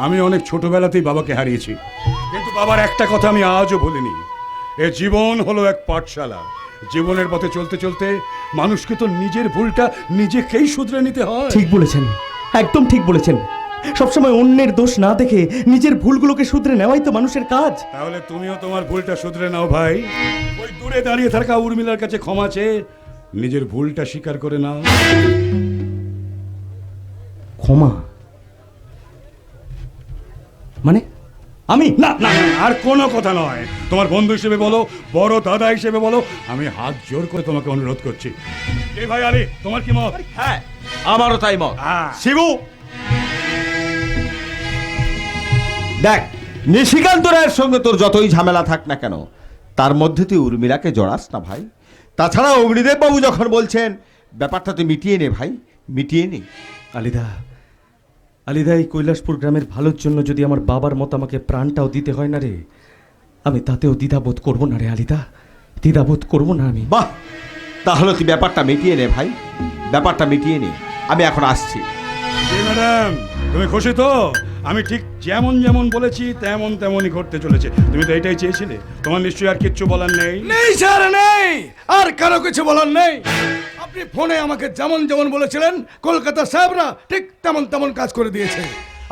আমি অনেক ছোটবেলাতেই বাবাকে হারিয়েছি, কিন্তু বাবার একটা কথা আমি আজও ভুলিনি, এ জীবন হলো এক পাঠশালা। জীবনের পথে চলতে চলতে মানুষকে তো নিজের ভুলটা নিজেকেই শুধরে নিতে হয়। ঠিক বলেছেন, একদম ঠিক বলেছেন। সবসময় অন্যের দোষ না দেখে নিজের ভুলগুলোকে শুধরে নেওয়াই তো মানুষের কাজ। তাহলে তুমিও তোমার ভুলটা শুধরে নাও ভাই। ওই দূরে দাঁড়িয়ে থাকা উর্মিলার কাছে ক্ষমা চেয়ে নিজের ভুলটা স্বীকার করে নাও। ক্ষমা মানে আমি না না না, আর কোনো কথা নয়। তোমার বন্ধু হিসেবে বলো, বড় দাদা হিসেবে বলো, আমি হাত জোর করে তোমাকে অনুরোধ করছি। এই ভাই আলী, তোমার কি মত? হ্যাঁ, আমারও তাই মত। হ্যাঁ। শিবু, দেখ, নিশিকান্ত রায়ের সঙ্গে তোর যতই ঝামেলা থাক না কেন, তার মধ্যে তুই উর্মিলাকে জড়াস না ভাই। তাছাড়া অগ্নিদেব বাবু যখন বলছেন, ব্যাপারটা তুই মিটিয়ে নে ভাই, মিটিয়ে নে। আলিদা, আলিদা, এই কৈলাসপুর গ্রামের ভালোর জন্য যদি আমার বাবার মতো আমাকে প্রাণটাও দিতে হয় না রে, আমি তাতেও দ্বিধাবোধ করব না রে আলিদা, দ্বিধাবোধ করব না আমি। বাহ, তাহলে তুই ব্যাপারটা মিটিয়ে নে ভাই, ব্যাপারটা মিটিয়ে নে। আমি এখন আসছি। জি ম্যাডাম, তুমি খুশি তো? আমি ঠিক যেমন যেমন বলেছি তেমন তেমনই ঘটতে চলেছে। তুমি তো এটাই চেয়েছিলে। তোমার নিশ্চয়ই আর কিচ্ছু বলার নেই? নেই স্যার, নেই, আর কারো কিছু বলার নেই। আপনি ফোনে আমাকে যেমন যেমন বলেছিলেন, কলকাতা সাহেবরা ঠিক তেমন তেমন কাজ করে দিয়েছে।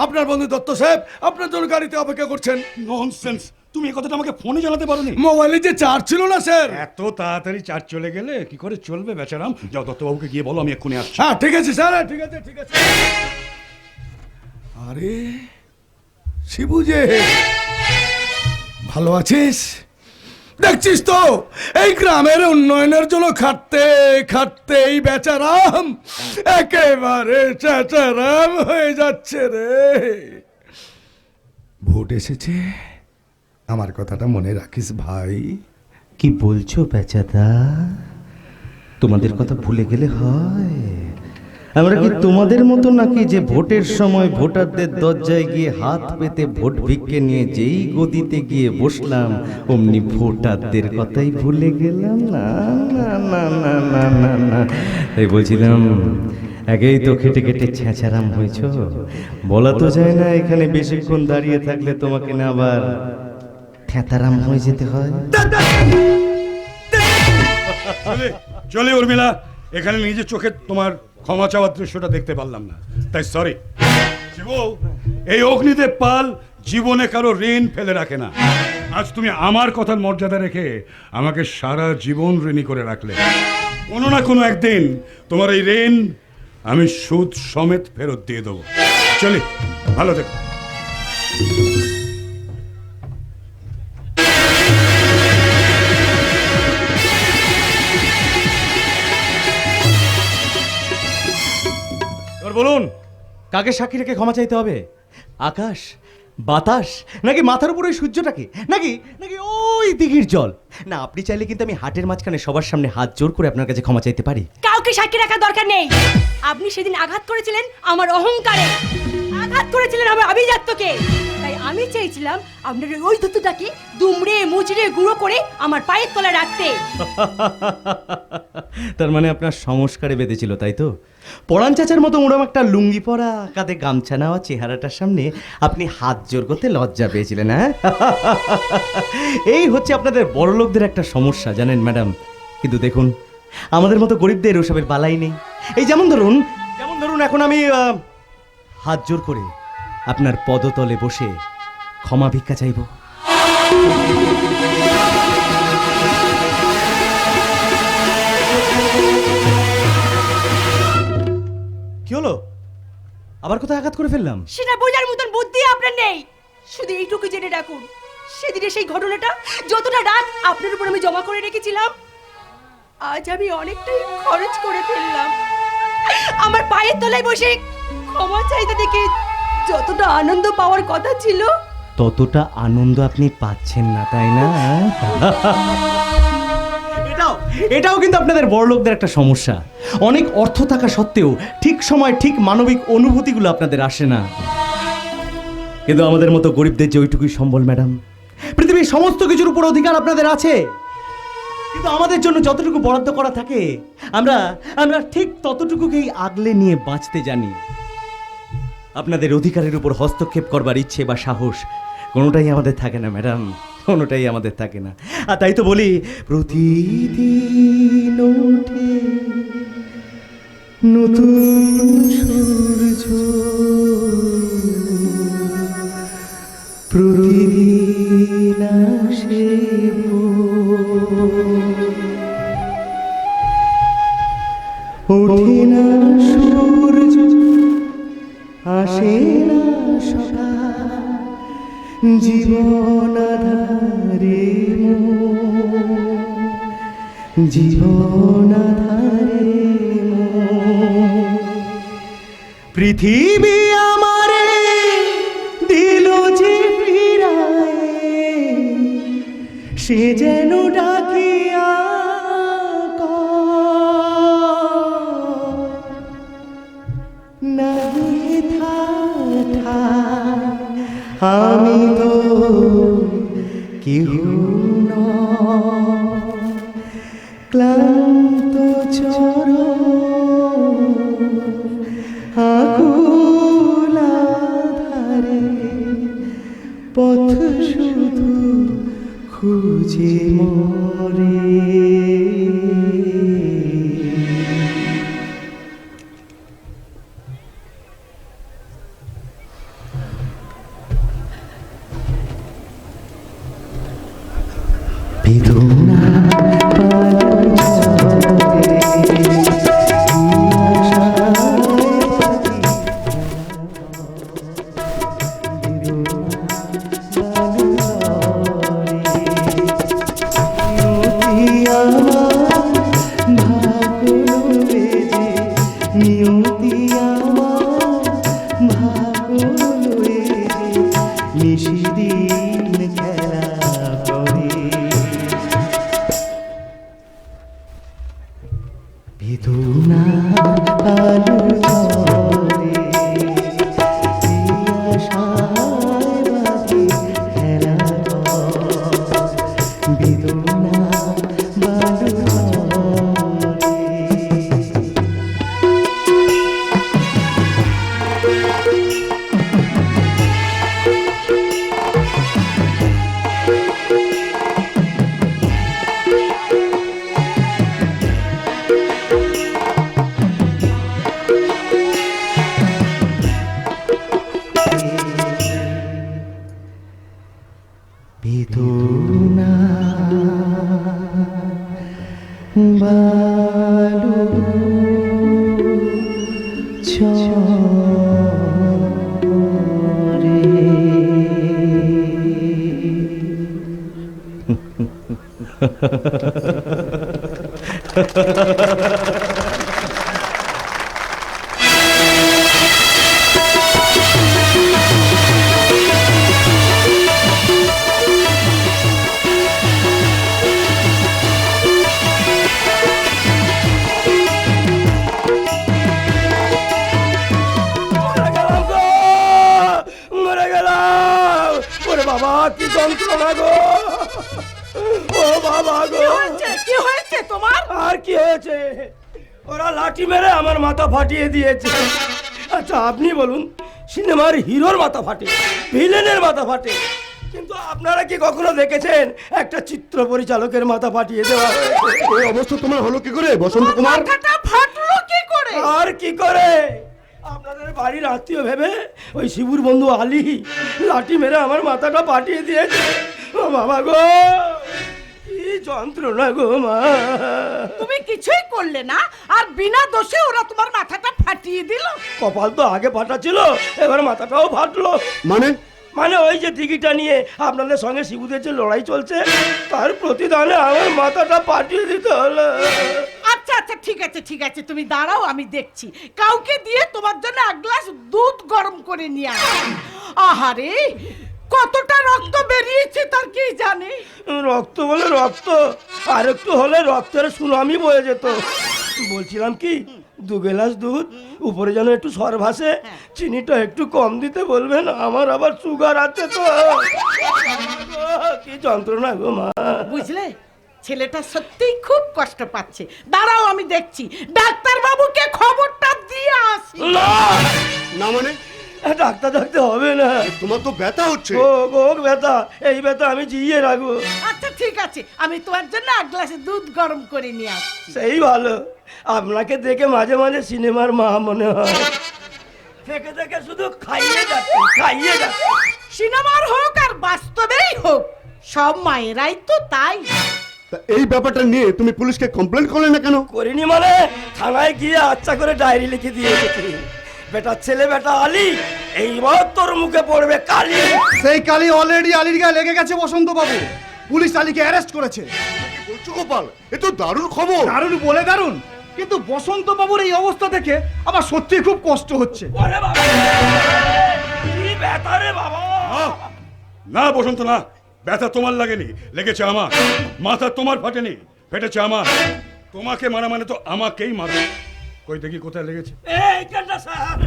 আপনার বন্ধু দত্ত সাহেব আপনার জন্য গাড়িতে অপেক্ষা করছেন। ননসেন্স! তুমি এই কথাটা আমাকে ফোনে জানাতে পারোনি? মোবাইলে যে চার্জ ছিল না স্যার। এত তাড়াতাড়ি চার্জ চলে গেলে কি করে চলবে বেচারাম? যাও দত্তবাবুকে গিয়ে বলো আমি এক্ষুনি আসছি। হ্যাঁ ঠিক আছে স্যার, ঠিক আছে ঠিক আছে। আরে শিবু যে, ভালো আছিস? দেখছিস তো এই গ্রামের উন্নয়নের জন্য খাটতে খাটতে এই বেচারাম একেবারে চেচারাম হয়ে যাচ্ছে রে। ভোট এসেছে, আমার কথাটা মনে রাখিস ভাই। কি বলছো বেচাদা? তোমাদের কথা ভুলে গেলে হয়? আমরা কি তোমাদের মতো নাকি যে ভোটের সময় ভোটারদের দরজায় গিয়ে হাত পেতে ভোট ভিক্ষে নিয়ে যেই গদিতে গিয়ে বসলাম অমনি ভোটারদের কথাই ভুলে গেলাম? না না না না না না না, তাই বলছিলাম আগেই তো খেটে খেটে ছেঁচারাম হয়েছ, বলা তো যায় না এখানে বেশিক্ষণ দাঁড়িয়ে থাকলে তোমাকে না আবার ঠেতারাম হয়ে যেতে হয়। চলে উর্মিলা, এখানে নিজের চোখে তোমার ক্ষমা চাওয়ার দৃশ্যটা দেখতে পারলাম না, তাই সরি। শিবু, এই অগ্নিদেব পাল জীবনে কারো ঋণ ফেলে রাখে না। আজ তুমি আমার কথার মর্যাদা রেখে আমাকে সারা জীবন ঋণী করে রাখলে। কোনো না কোনো একদিন তোমার এই ঋণ আমি সুদ সমেত ফেরত দিয়ে দেবো। চলি, ভালো থেকো। বলুন, কাকে সাক্ষী রেখে ক্ষমা চাইতে হবে? আকাশ, বাতাস, নাকি মাথার উপরে সূর্যটাকে, নাকি নাকি ওই দিঘির জল? না, আপনি চাইলে কিন্তু আমি হাটের মাঝখানে সবার সামনে হাত জোর করে আপনার কাছে ক্ষমা চাইতে পারি। কাউকে সাক্ষী রাখার দরকার নেই। আপনি সেদিন আঘাত করেছিলেন আমার অহংকারে, আঘাত করেছিলেন আমার আভিজাত্যকে। তাই আমি চেয়েছিলাম আপনার ওই ধুতুটাকে দুমড়ে মুচড়ে গুঁড়ো করে আমার পায়ের তলায় রাখতে। তার মানে আপনার সংস্কারে বেঁধেছিল, তাই তো? পরাণ চাচার মতো ওরম একটা লুঙ্গি পরা, কাঁধে গামছা নেওয়া চেহারাটার সামনে আপনি হাত জোর করতে লজ্জা পেয়েছিলেন, হ্যাঁ? এই হচ্ছে আপনাদের বড় লোকদের একটা সমস্যা, জানেন ম্যাডাম। কিন্তু দেখুন, আমাদের মতো গরিবদের ওসবের বালাই নেই। এই যেমন ধরুন এখন আমি হাত জোর করে আপনার পদতলে বসে ক্ষমা ভিক্ষা চাইব। কি হলো? আবার কোথায় আঘাত করে ফেললাম? সেটা বোঝার মতন বুদ্ধি আপনার নেই। শুধু এইটুকু জেনে রাখুন, সেদিনের সেই ঘটনাটা যতটা রাত আপনার উপর আমি জমা করে রেখেছিলাম, আজ আমি অনেকটাই খরচ করে ফেললাম। আমার পায়ের তলায় বসে ক্ষমা চাইতে দেখে যতটা আনন্দ পাওয়ার কথা ছিল, ততটা আনন্দ আপনি পাচ্ছেন না, তাই না? এটাও কিন্তু আপনাদের বড় লোকদের একটা সমস্যা। অনেক অর্থ থাকা সত্ত্বেও ঠিক সময় ঠিক মানবিক অনুভূতিগুলো আপনাদের আসে না। কিন্তু আমাদের মতো গরিবদের যে ওইটুকুই সম্বল ম্যাডাম। পৃথিবীর সমস্ত কিছুর উপর অধিকার আপনাদের আছে, কিন্তু আমাদের জন্য যতটুকু বরাদ্দ করা থাকে আমরা ঠিক ততটুকুকেই আগলে নিয়ে বাঁচতে জানি। আপনাদের অধিকারের উপর হস্তক্ষেপ করবার ইচ্ছে বা সাহস কোনোটাই আমাদের থাকে না ম্যাডাম, কোনোটাই আমাদের থাকে না। আর তাই তো বলি, প্রতিদিন ওঠে নতুন সূর্য, ওঠে না সূর্য, আসে না সকাল, জীবন আধারে জীবন আধারে পৃথিবী আমারে দিল যে ফিরায়, সে যেন ডাকিয়া নাহি থাকা, আমি তো কেহ নয়, ক্লান্ত চরণ আকুল আধারে পথ শুধু খুঁজে মরে। বেদনা নিশিদিন খেলা করে বেদনা আলো ঝরে, আশায় বাঁধে খেলা বেদনা বালু ঝরে। বেদনা বালু ঝরে। মরে গেলাম গো, মরে গেলাম। ওরে বাবা, কি যন্ত্রণা গো, ও বাবা গো। কি হয়েছে তোমার? আর কি হয়েছে, ওরা লাঠি মেরে আমার মাথা ফাটিয়ে দিয়েছে। আচ্ছা আপনি বলুন, সিনেমার হিরোর মাথা ফাটে, ভিলেনের মাথা ফাটে, কিন্তু আপনারা কি কখনো দেখেছেন একটা চিত্র পরিচালকের মাথা ফাটিয়ে দেওয়া হয়েছে? এই অবস্থা তোমার হলো কি করে বসন্ত কুমার? মাথাটা ফাটলো কি করে? আর কি করে, আপনাদের বাড়ির আত্মীয় ভেবে ওই শিবুর বন্ধু আলী লাঠি মেরে আমার মাথাটা ফাটিয়ে দিয়েছে। ও বাবা গো, কি যন্ত্রণা গো মা। তুমি কিছুই করলে না, আর বিনা দোষে ওরা তোমার মাথাটা ফাটিয়ে দিল। কপাল তো আগে ফাটা ছিল, এবার মাথাটাও ফাটলো। মানে মানে ওই যে টিকিটটা নিয়ে আপনাদের সঙ্গে শিবুদের যে লড়াই চলছে, তার প্রতিদানে আমার মাথাটা ফাটিয়ে দিতে হলো। আচ্ছা আচ্ছা, ঠিক আছে ঠিক আছে, তুমি দাঁড়াও, আমি দেখছি। কাউকে দিয়ে তোমার জন্য এক গ্লাস দুধ গরম করে নিয়ে আসি। আহারে, কতটা রক্ত বেরিয়েছে তার কি জানে। রক্ত বলে রক্ত, আর একটু হলে রক্তের সুনামি বয়ে যেত। বলছিলাম কি, 2 গ্লাস দুধ, উপরে যেন একটু সর ভাসে, চিনিটা একটু কম দিতে বলবেন, আমার আবার সুগার আছে তো। কি যন্ত্রণা গো মা। বুঝলে, ছেলেটা সত্যিই খুব কষ্ট পাচ্ছে। দাঁড়াও, আমি দেখছি, ডাক্তার বাবুকে খবরটা দিয়ে আসি। না না মানে ডাক্তার ডাকতে হবে না, তোমার তো ব্যথা হচ্ছে। ও গো ব্যথা, এই ব্যথা আমি জিইয়ে রাখবো। আচ্ছা ঠিক আছে, আমি তোমার জন্য এক গ্লাস দুধ গরম করে নিয়ে আসছি। সেই ভালো, আপনাকে দেখে মাঝে মাঝে সিনেমার মা মনে হয়। থেকে থেকে শুধু খাইয়ে যাচ্ছে, খাইয়ে যাচ্ছে। সিনেমার হোক আর বাস্তবেই হোক, সব মায়েরাই তো তাই। তা এই ব্যাপারটা নিয়ে তুমি পুলিশকে কমপ্লেন করলে না কেন? করিনি মানে থানায় গিয়ে আচ্ছা করে ডায়েরি লিখে দিয়ে এসেছি। বেটা ছেলে বেটা আলী, এইবার তোর মুখে পড়বে কালি। সেই কালি অলরেডি আলীর গায়ে লেগে গেছে বসন্ত বাবু। পুলিশ আলীকে অ্যারেস্ট করেছে। বলছো গোপাল, এ তো দারুণ খবর। দারুণ বলে দারুণ, কিন্তু বসন্ত বাবুর এই অবস্থা দেখে আমার সত্যি খুব কষ্ট হচ্ছে। ওরে বাবা, কি ব্যথা রে বাবা। না বসন্ত না, ব্যথা তোমার লাগেনি, লেগেছে আমার। মাথা তোমার ফাটেনি, ফেটেছে আমার। তোমাকে মারা মানে তো আমাকেই মারা। কই দেখি কোথায় লেগেছে। এইখানটা স্যার,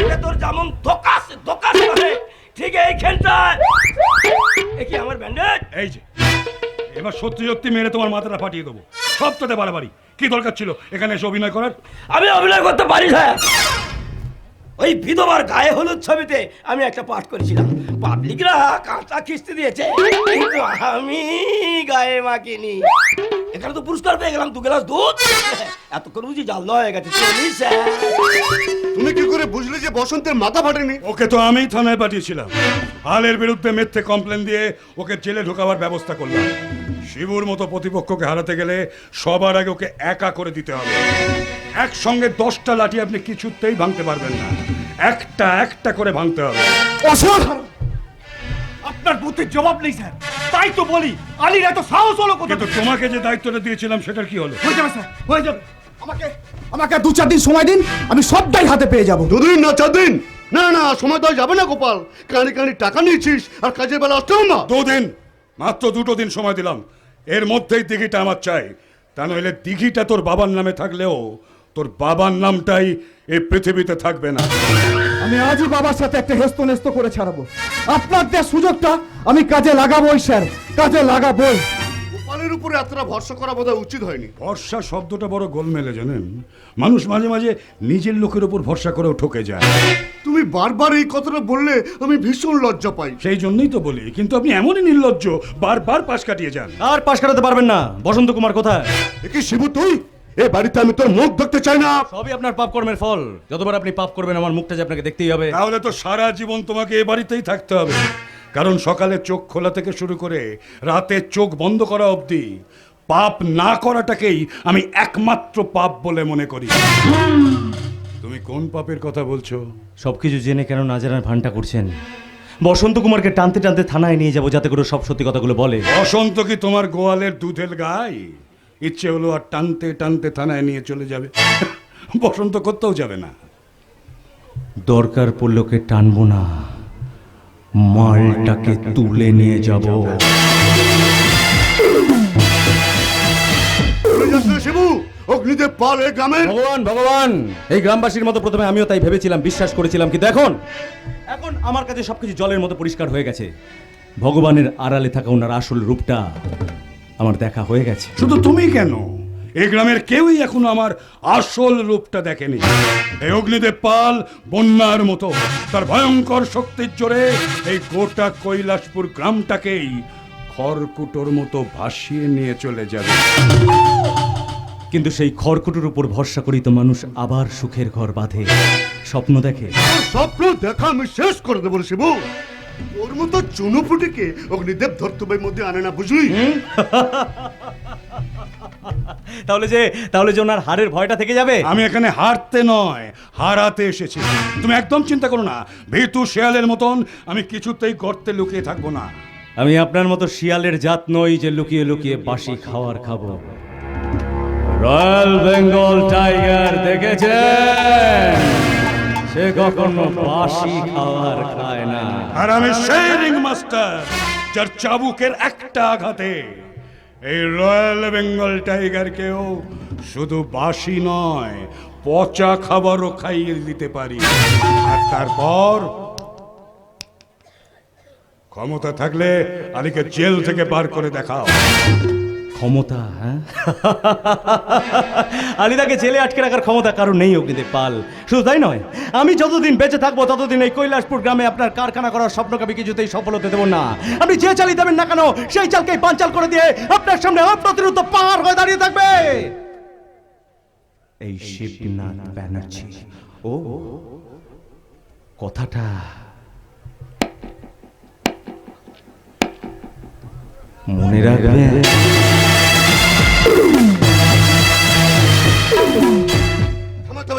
এটা তোর যেমন দোকাস দোকাস করে ঠিক এইখানটায়। এ কি আমার ব্যান্ডেজ? এই যে এবার সত্যি সত্যি মেরে তোমার মাথাটা ফাটিয়ে দেবো। সবটাতে বাড়াবাড়ি কি দরকার ছিল এখানে এসে অভিনয় করার? আমি অভিনয় করতে পারি স্যার। ওই বিধবার গায়ে হলুদ ছবিতে আমি একটা পাঠ করেছিলাম, পাবলিকরা কাঁচা খিস্তি দিয়েছে, কিন্তু আমি গায়ে মাখিনি। এখানে তো পুরস্কার পেয়ে গেলাম 2 গ্লাস দুধ। এতক্ষণ বুঝি জাল হয়ে গেছে। চলিস স্যার। তুমি কি করে বুঝলে যে বসন্তের মাথা ফাটেনি? ওকে তো আমিই থানায় পাঠিয়েছিলাম। হালের বিরুদ্ধে মিথ্যে কমপ্লেন দিয়ে ওকে জেলে ঢোকাবার ব্যবস্থা করলাম। শিবুর মতো প্রতিপক্ষকে হারাতে গেলে সবার আগে ওকে একা করে দিতে হবে। একসঙ্গে 10টা লাঠি আপনি কিছুতেই ভাঙতে পারবেন না, একটা একটা করে ভাঙতে হবে। অসাধারণ! আপনার বুদ্ধির জবাব নেই স্যার। তাই তো বলি, আলীর এত সাহস হলো কোথা কিন্তু থেকে? তোমাকে যে দায়িত্বটা দিয়েছিলাম সেটার কি হলো? হয়ে যাবে স্যার, হয়ে যাবে। আমাকে আমাকে 2-4 দিন সময় দিন, আমি সবটাই হাতে পেয়ে যাব। 2 দিন না 4 দিন? না না, সময় দেওয়া যাবে না গোপাল। কানি কানি টাকা নিয়েছিস আর কাজের বেলা আসতেও না। 2 দিন, মাত্র 2 দিন সময় দিলাম। এর মধ্যেই দিঘিটা আমার চাই। তা নইলে দিঘিটা তোর বাবার নামে থাকলেও তোর বাবার নামটাই এই পৃথিবীতে থাকবে না। আমি আজই বাবার সাথে একটা হেস্তনেস্ত করে ছাড়াবো। আপনার দেওয়া সুযোগটা আমি কাজে লাগাবোই স্যার, কাজে লাগাবোই। গোপালের উপরে এতটা ভরসা করা বোধহয় উচিত হয়নি। ভরসা শব্দটা বড় গোলমেলে, জানেন? মানুষ মাঝে মাঝে নিজের লোকের উপর ভরসা করেও ঠকে যায়। তুমি বারবার এই কথাটা বললে আমি ভীষণ লজ্জা পাই। সেই জন্যই তো বলি, কিন্তু আপনি এমনই নির্লজ্জ, বারবার পাশ কাটিয়ে যান। আর পাশ কাটাতে পারবেন না। বসন্ত কুমার কোথায়? এ কি শিবু তুই? এ বাড়িতে আমি তোর মুখ দেখতে চাই না। সবই আপনার পাপ কর্মের ফল। যতবার আপনি পাপ করবেন আমার মুখটা যে আপনাকে দেখতেই হবে। তাহলে তো সারা জীবন তোমাকে এ বাড়িতেই থাকতে হবে। কারণ সকালে চোখ খোলা থেকে শুরু করে রাতে চোখ বন্ধ করা অবধি পাপ না করাটাকেই আমি একমাত্র পাপ বলে মনে করি। তুমি কোন পাপের কথা বলছো? সবকিছু জেনে কেন না জানার ভানটা করছেন? বসন্ত কুমারকে টানতে টানতে থানায় নিয়ে যাবো যাতে করে সব সত্যি কথাগুলো বলে। বসন্ত কি তোমার গোয়ালের দুধের গাই? ইচ্ছে হলো আর টানতে টানতে থানায় নিয়ে চলে যাবে। বসন্ত করতেও যাবে না। দরকার পড়লোকে টানবো না, মালটাকে তুলে নিয়ে যাব। শিবু, অগ্নিদেব পাল এই গ্রামের। ভগবান ভগবান, এই গ্রামবাসীর মতো প্রথমে আমিও তাই ভেবেছিলাম, বিশ্বাস করেছিলাম, কিন্তু এখন আমার কাছে সবকিছু জলের মতো পরিষ্কার হয়ে গেছে। ভগবানের আড়ালে থাকা ওনার আসল রূপটা আমার দেখা হয়ে গেছে। শুধু তুমি কেন, এই গ্রামের কেউই এখনো আমার আসল রূপটা দেখেনি। এই অগ্নিদেব পাল বন্যার মতো তার ভয়ঙ্কর শক্তির জোরে এই গোটা কৈলাসপুর গ্রামটাকেই খড়কুটোর মতো ভাসিয়ে নিয়ে চলে যাবে। কিন্তু সেই খড়কুটোর উপর ভরসা করেই তো মানুষ আবার সুখের ঘর বাঁধে, স্বপ্ন দেখে। স্বপ্ন দেখা আমি শেষ করে দেবো শিবু। ওর মতো চুনুপুটিকে অগ্নিদেব ধর্তব্যের মধ্যে আনে না, বুঝলি? তাহলে যে ওনার হারের ভয়টা থেকে যাবে। আমি এখানে হারতে নয়, হারাতে এসেছি। তুমি একদম চিন্তা করো না, ভীতু শেয়ালের মতন আমি কিছুতেই গর্তে লুকিয়ে থাকবো না। আমি আপনার মতো শিয়ালের জাত নই যে লুকিয়ে লুকিয়ে বাসি খাওয়ার খাবো। রয়্যাল বেঙ্গল টাইগার দেখেছেন? সে কখনো বাসি খাওয়ার খায় না। আর আমি সেই রিং মাস্টার যার চাবুকের একটা আঘাতে এই রয়্যাল বেঙ্গল টাইগারকেও শুধু বাসি নয়, পচা খাবারও খাইয়ে দিতে পারি। আর তারপর ক্ষমতা থাকলে আলীকে জেল থেকে বার করে দেখাও। ক্ষমতা? হ্যাঁ, আলিদাকে জেলে আটকে রাখার ক্ষমতা কারণ নেই অগ্নিদেব পাল। শুধু তাই নয়, আমি যতদিন বেঁচে থাকবো ততদিন এই কৈলাসপুর গ্রামে আপনার কারখানা করার স্বপ্নকে আমি কিছুতেই সফল হতে দেবো না। আপনি যে চালই দেবেন না কেন, সেই চালকেই পাঞ্চাল করে দিয়ে আপনার সামনে অপ্রতিরোধ পাহাড় হয়ে দাঁড়িয়ে থাকবে এই শিবনাথ ব্যানার্জি। ও কথাটা মনে রাখবেন।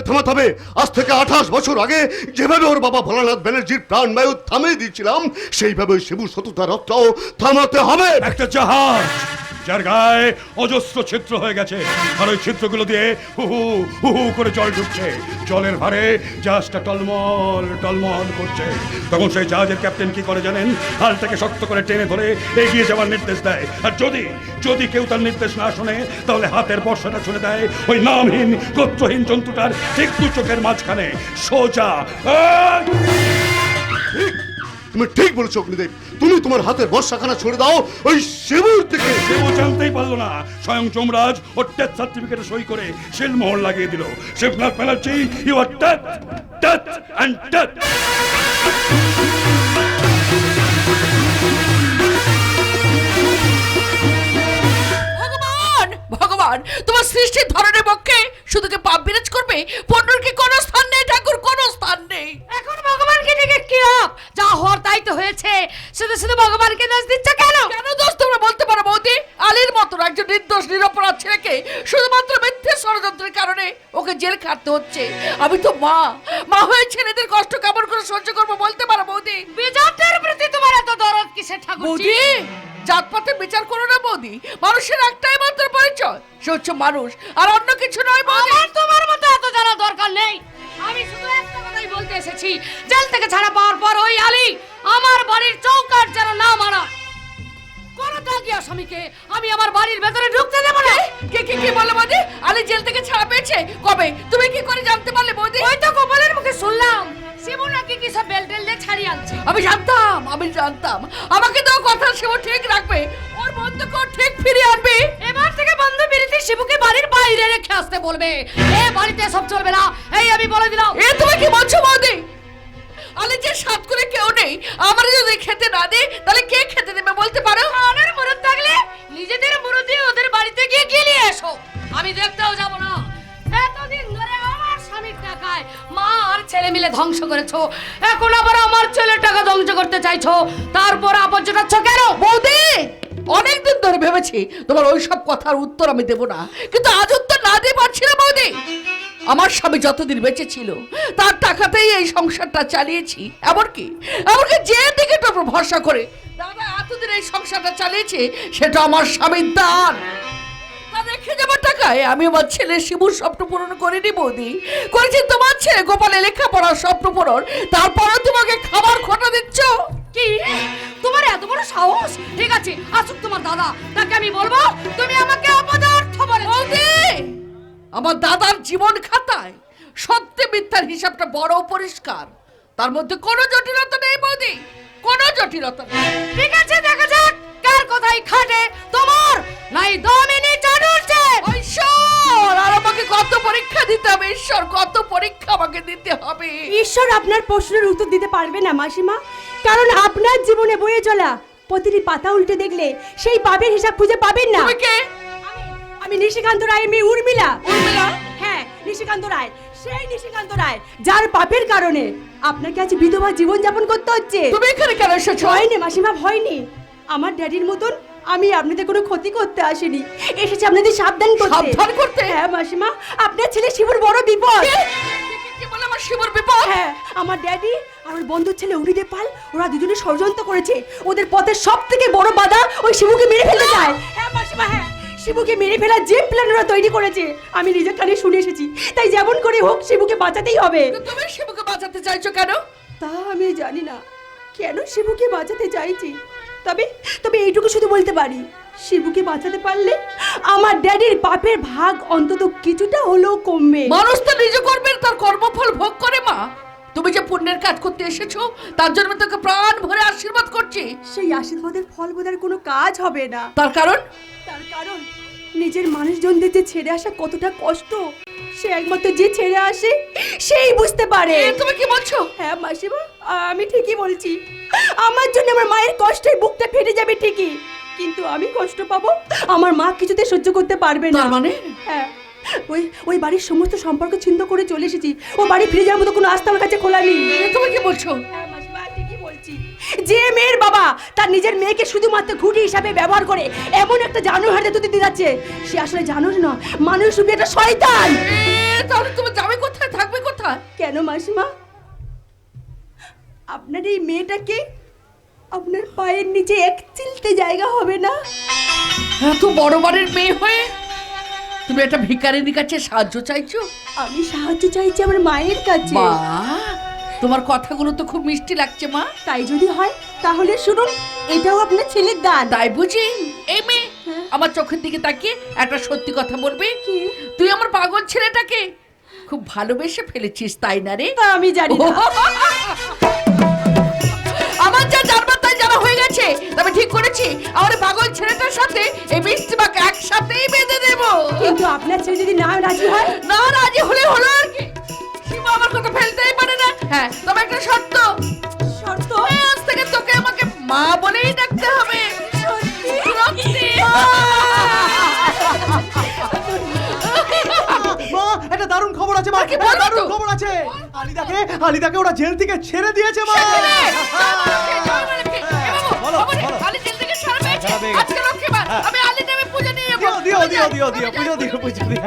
থামাতে হবে। আজ থেকে 28 বছর আগে যেভাবে ওর বাবা ভোলানাথ ব্যানার্জির প্রাণবায়ু থামিয়ে দিয়েছিলাম, সেইভাবে ওই শিবু শত্রুতা রথটাও থামাতে হবে। একটা জাহাজ যার গায়ে অজস্র ছিদ্র হয়ে গেছে, আর ওই ছিদ্রগুলো দিয়ে হু হু হু হু করে জল ঢুকছে। জলের ভারে জাহাজটা টলমল টলমল করছে। তখন সেই জাহাজের ক্যাপ্টেন কি করে জানেন? হালটাকে শক্ত করে টেনে ধরে এগিয়ে যাওয়ার নির্দেশ দেয়। আর যদি যদি কেউ তার নির্দেশ না শোনে, তাহলে হাতের বর্ষাটা ছুঁড়ে দেয় ওই নামহীন গোত্রহীন জন্তুটার ঠিক দু চোখের মাঝখানে সোজা। তুমি ঠিক বলেছো অগ্নিদেব, তুমি তোমার হাতের বর্ষাখানা ছড়ে দাও ওই শিবুর দিকে। সেও জানতেই পারলো না, স্বয়ং যমরাজ ওর ডেথ সার্টিফিকেটে সই করে শিলমোহর লাগিয়ে দিল। Shibnath Banerjee, you are dead, dead and dead. ভগবান ভগবান, তোমার সৃষ্টির ধরনের পক্ষে শুধু কি পাপ বিরাজ করবে? পণ্যর কি কোনো স্থান নেই ঠাকুর, কোনো স্থান নেই। এখন ভগবানকে ডেকে কি লাভ? যা হওয়ার তাই তো হয়েছে, শুধু শুধু ভগবানকে দোষ দিচ্ছ কেন? কেন দোষ তোমরা বলতে পারো বৌদি? আলীর মতো একজন নির্দোষ নিরপরাধ ছেলেকে শুধুমাত্র মিথ্যে ষড়যন্ত্রের কারণে ওকে জেল খাটতে হচ্ছে। আমি তো মা, মা হয়ে ছেলেদের কষ্ট কেমন করে সহ্য করবো বলতে পারো বৌদি? বিজাতের প্রতি তোমার এত দরদ কিসের ঠাকুর? বৌদি, জাতপাতের বিচার করো না বৌদি। মানুষের একটাই মাত্র পরিচয়, সে হচ্ছে মানুষ, আর অন্য কিছু নয় বৌদি। আমার তোমার মতো এত জানার দরকার নেই। আমি শুধু একটা কথাই বলতে এসেছি, জেল থেকে ছাড়া পাওয়ার পর ওই আলী আমার বাড়ির চৌকাঠ যেন না মারা। কোন ত্যাগী আসামিকে আমি আমার বাড়ির ভেতরে ঢুকতে দেব না। কি বলে বৌদি? আলী জেল থেকে ছাড়া পেয়েছে কবে? তুমি কি করে জানতে পারলে বৌদি? ওই তো গোপালের মুখে শুনলাম শিবু নাকি কি সব বেল টেল দিয়ে ছাড়িয়ে আনছে। আমি জানতাম আমাকে তো কথা শিবু ঠিক রাখবে, ওর বন্ধুকে ঠিক ফিরিয়ে আনবে। এবার থেকে বন্ধু বিরতি শিবুকে বাড়ির বাইরে রেখে আসতে বলবে। এ বাড়িতে সব চলবে না, এই আমি বলে দিলাম। এ তুমি কি বলছো বৌদি? আলী যে সাত করে কেউ নেই, আমার যদি খেতে না দে তাহলে কে খেতে দেবে বলতে পারো? আমাদের মুরুদ থাকলে নিজেদের মুরুদ দিয়ে ওদের বাড়িতে গিয়ে গিলিয়ে এসো, আমি দেখতেও যাব না। এতদিন ধরে আমার স্বামীর টাকায় মা আর ছেলে মিলে ধ্বংস করেছো, এখন আবার আমার ছেলের টাকা ধ্বংস করতে চাইছো, তারপর আপদ জোটাচ্ছ কেন? বৌদি, অনেকদিন ধরে ভেবেছি তোমার ওই সব কথার উত্তর আমি দেব না, কিন্তু আজ উত্তর না দিয়ে পারছি না বৌদি। আমার স্বামী যতদিন বেঁচে ছিল তার টাকাতেই এই সংসারটা চালিয়েছি। এমনকি যে দিকের উপর ভরসা করে দাদা এতদিন এই সংসারটা চালিয়েছে, সেটা আমার স্বামীর দান। তা রেখে যাবার টাকায় আমি আমার ছেলে শিবুর স্বপ্ন পূরণ করিনি বৌদি, করেছি তোমার ছেলে গোপালে লেখাপড়ার স্বপ্ন পূরণ। তারপরেও তোমাকে খাবার খোটা দিচ্ছ। কি তোমার এত বড় সাহস? ঠিক আছে, আসুক তোমার দাদা, তাকে আমি বলবো তুমি আমাকে অপদার্থ বলে। বৌদি, আমার দাদার জীবন খাতায় সত্যি মিথ্যার হিসাবটা বড় পরিষ্কার, তার মধ্যে কোনো জটিলতা নেই বৌদি, কোনো জটিলতা নেই। ঠিক আছে, দেখা যাক কার কথাই খাটে, তোমার নাই দমিনী চাটুরছে। ঈশ্বর, আর আমাকে কত পরীক্ষা দিতে হবে? ঈশ্বর, কত পরীক্ষা আমাকে দিতে হবে? ঈশ্বর আপনার প্রশ্নের উত্তর দিতে পারবে না মাসিমা, কারণ আপনার জীবনে বয়ে চলা প্রতিটি পাতা উল্টে দেখলে সেই পাপের হিসাব খুঁজে পাবেন না। তুমি কে? আমি নিশিকান্ত রায়ের মেয়ে উর্মিলা। উর্মিলা? হ্যাঁ, নিশিকান্ত রায়, সেই নিশিকান্ত রায় যার পাপের কারণে আপনাকে আজ বিধবা জীবন যাপন করতে হচ্ছে। তুমি এখানে কেন এসেছো? হয়নি মাসিমা, হয়নি। আমার ড্যাডির মতন আমি আপনাদের কোনো ক্ষতি করতে আসিনি, এসেছি আপনাদের সাবধান করতে। সাবধান করতে? হ্যাঁ মাসিমা, আপনার ছেলে শিবুর বড় বিপদ। কি বলে আমার শিবুর বিপদ? হ্যাঁ, আমার ড্যাডি আর ওর বন্ধুর ছেলে অগ্নিদেব পাল, ওরা দুজনে ষড়যন্ত্র করেছে। ওদের পথের সব থেকে বড় বাধা ওই শিবুকে মেরে ফেলতে চায়। হ্যাঁ মাসিমা, হ্যাঁ, শিবুকে মেরে ফেলার যে প্ল্যান ওরা তৈরি করেছে আমি নিজের কানে শুনে এসেছি, তাই যেমন করে হোক শিবুকে বাঁচাতেই হবে। তুমি শিবুকে বাঁচাতে চাইছো কেন? তা আমি জানি না কেন শিবুকে বাঁচাতে চাইছি, তবে তবে এইটুকু শুধু বলতে পারি, শিবুকে বাঁচাতে পারলে আমার ড্যাডির পাপের ভাগ অন্তত কিছুটা হলেও কমবে। মানুষ তো নিজ কর্মের তার কর্মফল ভোগ করে মা। তুমি যে পুণ্যের কাজ করতে এসেছো তার জন্য তোকে প্রাণ ভরে আশীর্বাদ করছি। সেই আশীর্বাদের ফল বোধহয় কোনো কাজ হবে না। তার কারণ নিজের মানুষজনদের যে ছেড়ে আসা কতটা কষ্ট, সে একমাত্র যে ছেড়ে আসে সেই বুঝতে পারে। তুমি কি বলছো? হ্যাঁ মাসিমা, আমি ঠিকই বলছি। আমার জন্য আমার মায়ের কষ্টের বুকটা ফেটে যাবে ঠিকই, কিন্তু আমি কষ্ট পাবো আমার মা কিছুতে সহ্য করতে পারবে না। তার মানে? হ্যাঁ, ওই বাড়ির সমস্ত সম্পর্ক ছিন্ন করে চলে এসেছি। ও বাড়ি ফিরে যাওয়ার মতো কোনো আস্থা আমার কাছে খোলা নেই। তুমি কি বলছো? হ্যাঁ মাসিমা, ঠিকই বলছি। উচিত। যে মেয়ের বাবা তার নিজের মেয়েকে শুধুমাত্র ঘুঁটি হিসাবে ব্যবহার করে এমন একটা জানোয়ার হাতে তুলে দিতে যাচ্ছে, সে আসলে জানোয়ার না, মানুষ রূপী একটা শয়তান। তাহলে তুমি যাবে কোথায়, থাকবে কোথায়? কেন মাসিমা, আপনার এই মেয়েটাকে আপনার পায়ের নিচে এক চিলতে জায়গা হবে না? এত বড় বাড়ির মেয়ে হয়ে তুমি একটা ভিখারিনীর কাছে সাহায্য চাইছো? আমি সাহায্য চাইছি আমার মায়ের কাছে। বাহ, তোমার কথাগুলো তো খুব মিষ্টি লাগছে মা। তাই যদি হয় তাহলে শুনুন, এটাও আপনার ছেলের দান। তাই বুঝি? এই মেয়ে আমার চোখের দিকে তাকিয়ে একটা সত্যি কথা বলবি? কি? তুই আমার পাগল ছেলেটাকে খুব ভালোবেসে ফেলেছিস, তাই না রে? আমি জানি না। আমার যা জানবার তাই জানা হয়ে গেছে। তবে ঠিক করেছি, আমার পাগল ছেলেটার সাথে এই মিষ্টি মাকে একসাথেই বেঁধে দেবো। কিন্তু আপনার ছেলে যদি না রাজি হয়? না রাজি হলে হলো আর কি, সীমা আমার কথা ফেলতেই পারে না। হ্যাঁ, তবে একটা শর্ত। শর্ত? আজ থেকে তোকে আমাকে মা বলেই ডাকতে হবে। সত্যি? মা, একটা দারুণ খবর আছে মা, কি বলো তো? দারুণ খবর আছে। আলিদাকে ওরা জেল থেকে ছেড়ে দিয়েছে মা। বলো, বলো। দিও দিও দিও দিও, পুজো দিও, পুজো দিও।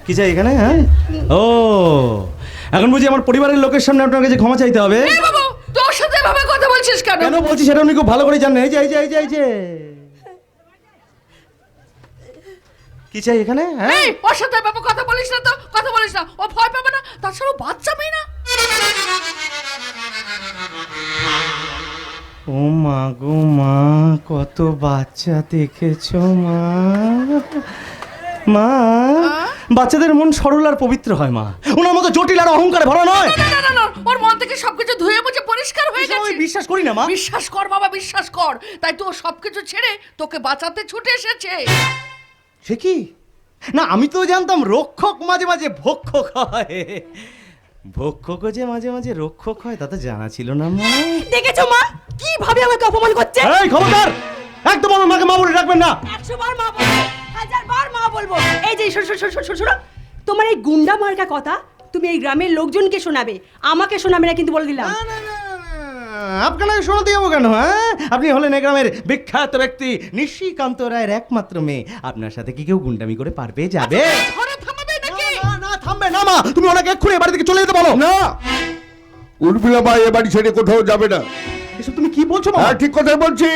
কি চাই এখানে? হ্যাঁ, ও এখন বুঝি আমার পরিবারের লোকের সামনে আপনার কাছে ক্ষমা চাইতে হবে? তোর সাথে এভাবে কথা বলছিস কেন? কেন বলছি সেটা উনি খুব ভালো করে জানেন। এই যে এই যে এই যে এই যে কি চাই এখানে? হ্যাঁ, এই, ওর সাথে এভাবে কথা বলিস না তো, কথা বলিস না। ও ভয় পাবে না? তাছাড়া ও বাচ্চা মেয়ে না। ও মা গো মা, কত বাচ্চা দেখেছো মা। মা, বাচ্চাদের মন সরল আর পবিত্র হয় মা, ওনার মতো জটিল আর অহংকারে ভরা নয়। না না না না, ওর মন থেকে সবকিছু ধুয়ে মুছে পরিষ্কার হয়ে এসব আমি গেছে। বিশ্বাস করি না মা। বিশ্বাস কর বাবা, বিশ্বাস কর। তাই তো ও সবকিছু ছেড়ে তোকে বাঁচাতে ছুটে এসেছে। সে কি? না, আমি তো জানতাম রক্ষক মাঝে মাঝে ভক্ষক হয়, ভক্ষক যে মাঝে মাঝে রক্ষক হয়, তা তো জানা ছিল না মা। দেখেছো মা কিভাবে আমাকে অপমান করছে? এই খবরদার, একদম আমার মাকে মা বলে রাখবেন না। 100 বার মা বলবো, 1000 বার মা বলবো। এই যে শোনো, তোমার এই গুন্ডা মার্কা কথা তুমি এই গ্রামের লোকজনকে শোনাবে, আমাকে শোনাবে না কিন্তু বলে দিলাম। আপনাকে শোনাতে যাবো কেন? হ্যাঁ, আপনি হলেন এই গ্রামের বিখ্যাত ব্যক্তি নিশিকান্ত রায়ের একমাত্র মেয়ে। আপনার সাথে কি কেউ গুন্ডামি করে পারবে যাবে? ঘরে থামাবে নাকি? না, থামবে না মা, তুমি ওনাকে এক্ষুনি বাড়ি থেকে চলে যেতে বলো। না, উর্মিলা মা এ বাড়ি ছেড়ে কোথাও যাবে না। এসব তুমি কি বলছো মা? হ্যাঁ, ঠিক কথাই বলছি।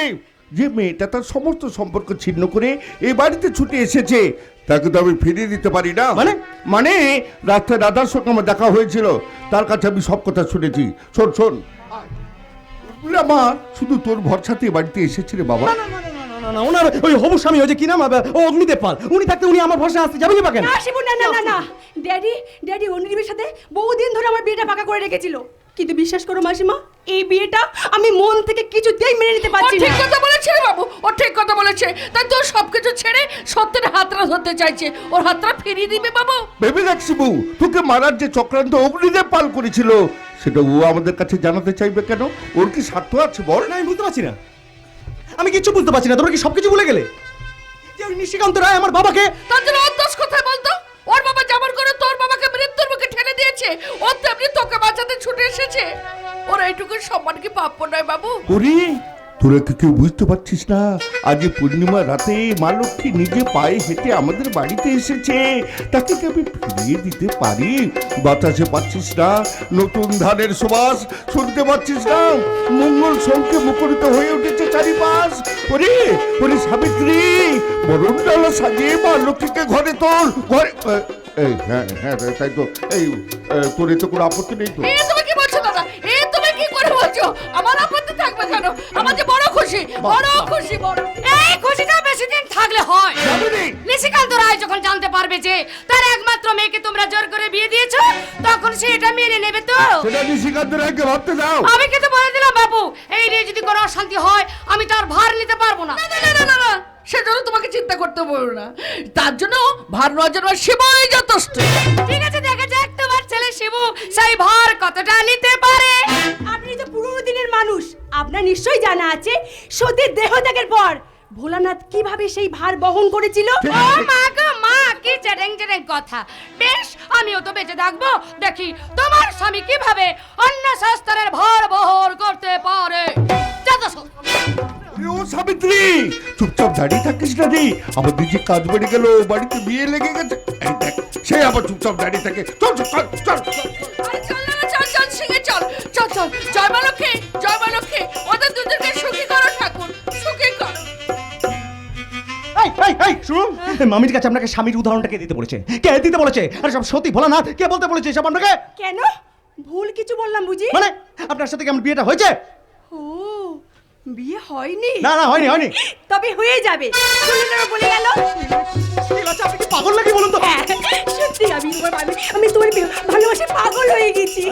যে মেয়েটা তার সমস্ত সম্পর্ক ছিন্ন করে এই বাড়িতে ছুটে এসেছে, তাকে তো আমি ফিরিয়ে দিতে পারি না। মানে রাস্তায় দাদার সঙ্গে আমার দেখা হয়েছিল, তার কাছে আমি সব কথা শুনেছি। শোন শোন, উর্মিলা মা শুধু তোর ভরসাতে এ বাড়িতে এসেছে রে বাবা। না, ওনার ওই হবু স্বামী, ওই যে কি নাম, ও অগ্নিদেব পাল, উনি থাকতে উনি আমার ভরসা আসতে যাবেন না কেন? না শিবু, না, ড্যাডি অনির্বের সাথে বহুদিন ধরে আমার বিয়েটা পাকা করে রেখেছিল। কিন্তু বিশ্বাস করো মাসিমা, এই বিয়েটা আমি মন থেকে কিছুতেই মেনে নিতে ও পারছি ঠিক না। কথা বলেছে রে বাবু, ও ঠিক কথা বলেছে। তাই তো সবকিছু ছেড়ে সত্যের হাতটা ধরতে চাইছে। ওর হাতটা ফিরিয়ে দিবে বাবু। ভেবে রাখছি বউ, তোকে মারার যে চক্রান্ত অগ্নিদেব পাল করেছিল, সেটা ও আমাদের কাছে জানাতে চাইবে কেন? ওর কি স্বার্থ আছে বল? না, আমি বুঝতে পারছি না, আমি কিচ্ছু বুঝতে পারছি না। তোমরা কি সবকিছু ভুলে গেলে? যে ওই নিশিকান্ত রায় আমার বাবাকে, তার জন্য ওর দোষ কোথায় বলতো? ওর বাবা যেমন করে তোর বাবাকে মৃত্যুর মুখে ঠেলে দিয়েছে, ও তেমনি তোকে বাঁচাতে ছুটে এসেছে। ওর এইটুকু সম্মান কি প্রাপ্য নয় বাবু? ওরে, তোরা কি কেউ বুঝতে পারছিস না? আজ এই পূর্ণিমা রাতে মা লক্ষ্মী নিজে পায়ে হেঁটে আমাদের বাড়িতে এসেছে, তাকে কি আমি ফিরিয়ে দিতে পারি? বাতাসে পাচ্ছিস না নতুন ধানের সুবাস, শুনতে পাচ্ছিস না মঙ্গল শঙ্কে মুখরিত হয়ে উঠেছে চারিপাশ। ওরে ওরে সাবিত্রী, বরণ ডালা সাজিয়ে মা লক্ষ্মীকে ঘরে তোল, ঘরে। এই হ্যাঁ হ্যাঁ, তাই তো। এই তোর এতে কোনো আপত্তি নেই তো? এ তুমি কি বলছো দাদা? এ তুমি কি করে বলছো? আমার আপত্তি থাকবে কেন? আমার যে বড় খুশি, বড় খুশি, বড়। এই খুশিটা বেশি দিন থাকলে হয়? নিশিকান্ত রায় যখন জানতে পারবে যে তার একমাত্র মেয়েকে তোমরা জোর করে বিয়ে দিয়েছো, তখন সে এটা মেনে নেবে তো? সেটা নিশিকান্ত রায়কে ভাবতে দাও। আমি কিন্তু বলে দিলাম বাবু, এই নিয়ে যদি কোনো অশান্তি হয় আমি তার ভার নিতে পারবো না। না, সেজন্য তোমাকে চিন্তা করতে বলো না। তার জন্য ভার নেওয়ার জন্য শিবই যথেষ্ট। ঠিক আছে, দেখা যাক তোমার ছেলে শিবু সেই ভার কতটা নিতে পারে। আপনি তো পুরনো দিনের মানুষ, আপনার নিশ্চয়ই জানা আছে সতীর দেহত্যাগের পর ভোলানাথ কিভাবে সেই ভার বহন করেছিল। ও মা গো মা, কি জেরেং জেরেং কথা। বেশ, আমিও তো বেঁচে থাকবো, দেখি তোমার স্বামী কিভাবে অন্য শাস্ত্রের ভার বহন করতে পারে। যত সব। ও সাবিত্রী, চুপচাপ দাঁড়িয়ে থাকিস না রে, আমার দিদি কাজ বেড়ে গেল, বাড়িতে বিয়ে লেগে গেছে। এই দেখ, সে আবার চুপচাপ দাঁড়িয়ে থাকে। চল চল চল চল চল। আরে চল না, চল চল সিংহে চল চল চল। জয় মা লক্ষ্মী, জয় মা লক্ষ্মী, ওদের দুজনকে সুখী করো ঠাকুর, সুখী করো। শুনুন, মামির কাছে আপনাকে স্বামীর উদাহরণটা কে দিতে বলেছে? কে দিতে বলেছে? আরে সব সত্যি ভোলানাথ কে বলতে বলেছে সব আপনাকে? কেন ভুল কিছু বললাম বুঝি? মানে আপনার সাথে কি আমার বিয়েটা হয়েছে? ও, বিয়ে হয়নি? না না, হয়নি হয়নি। তবে হয়ে যাবে, শুনলে বলে গেল। আপনি কি পাগল নাকি বলুন তো? হ্যাঁ, সত্যি আমি তোমার ভালোবাসে পাগল হয়ে গেছি।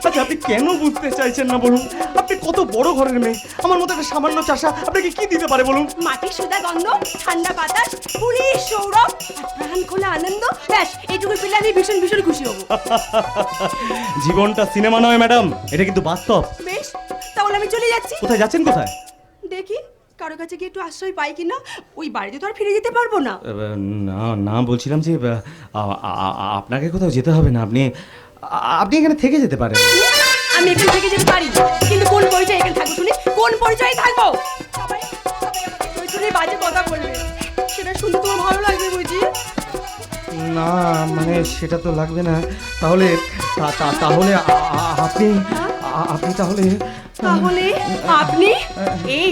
আচ্ছা, আপনি কেন বুঝতে চাইছেন না বলুন? আপনি কত বড় ঘরের মেয়ে, আমার মতো একটা সামান্য চাষা আপনাকে কি দিতে পারে বলুন? মাটির সুদা গন্ধ, ঠান্ডা বাতাস, ফুলের সৌরভ, আর প্রাণ খোলা আনন্দ, ব্যাস এইটুকু পেলে আমি ভীষণ ভীষণ খুশি হব। জীবনটা সিনেমা নয় ম্যাডাম, এটা কিন্তু বাস্তব। বেশ, তাহলে আমি চলে যাচ্ছি। কোথায় যাচ্ছেন? কোথায়? দেখি কারো কাছে কি একটু আশ্রয় পাই কিনা। ওই বাড়িতে তো আর ফিরে যেতে পারবো না। না না, বলছিলাম যে আপনাকে কোথাও যেতে হবে না, আপনি এখানে থেকে যেতে পারেন। আমি এখানে থেকে যেতে পারি, কিন্তু কোন পরিচয় এখানে থাকবো শুনি? কোন পরিচয়ে থাকবো? সবাই আমাকে শুনে শুনে বাজে কথা বলবে, সেটা শুনতে তোমার ভালো লাগবে বুঝি? না মানে সেটা তো লাগবে না। তাহলে তাহলে আপনি তাহলে তাহলে আপনি এই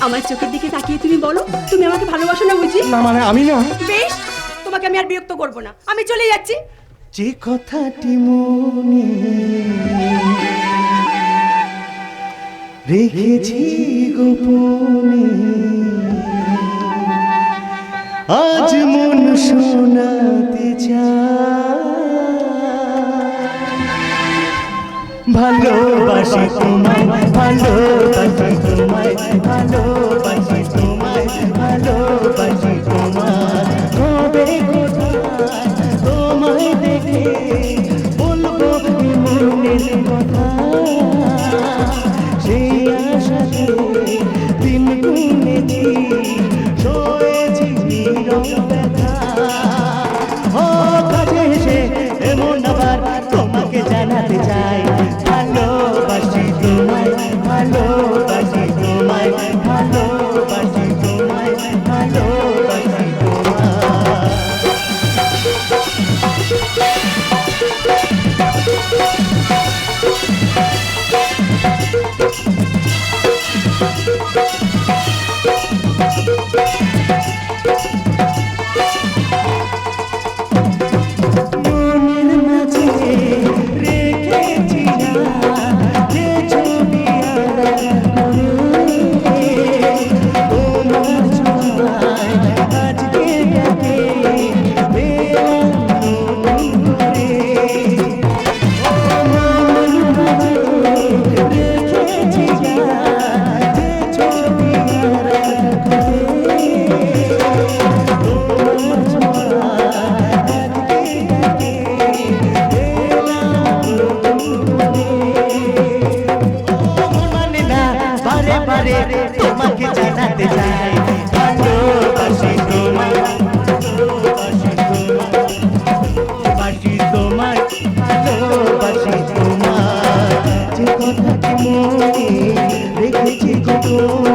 আমার চোখের দিকে তাকিয়ে তুমি বলো, তুমি আমাকে ভালোবাসো না বুঝি? না মানে আমি না। বেশ, তোমাকে আমি আর বিরক্ত করবো না, আমি চলে যাচ্ছি। যে কথাটি মনে রেখেছি গোপনে, আজ মন শোনাতে চায়। ভালোবাসি তোমায়, ভালোবাসি তোমায়, ভালোবাসি তোমায়, ভালোবাসি তোমায়। হবে কোথায় তোমায় দেখে বলবো মনের কথা, সেই আশাতে দিন গুনেছি, শোয়েছি নীরব ব্যথা। ও কাছে এসে এমন আবার তোমাকে জানাতে চাই, ভালোবাসি তোমায়, ভালোবাসি তোমায়, ভালোবাসি তোমায়, ভালোবাসি তোমায়। মনের মাঝে রেখেছি না যে ছবি তোমার ছোঁয়ায় আজকে ডাকে মনের মাঝে রেখেছি না যে ছবি তোমাকে জানাতে চাই, ভালোবাসি তোমায়, ভালোবাসি তোমায়, ভালোবাসি তোমায়। যে কথাটি মনে রেখেছি গোপনে,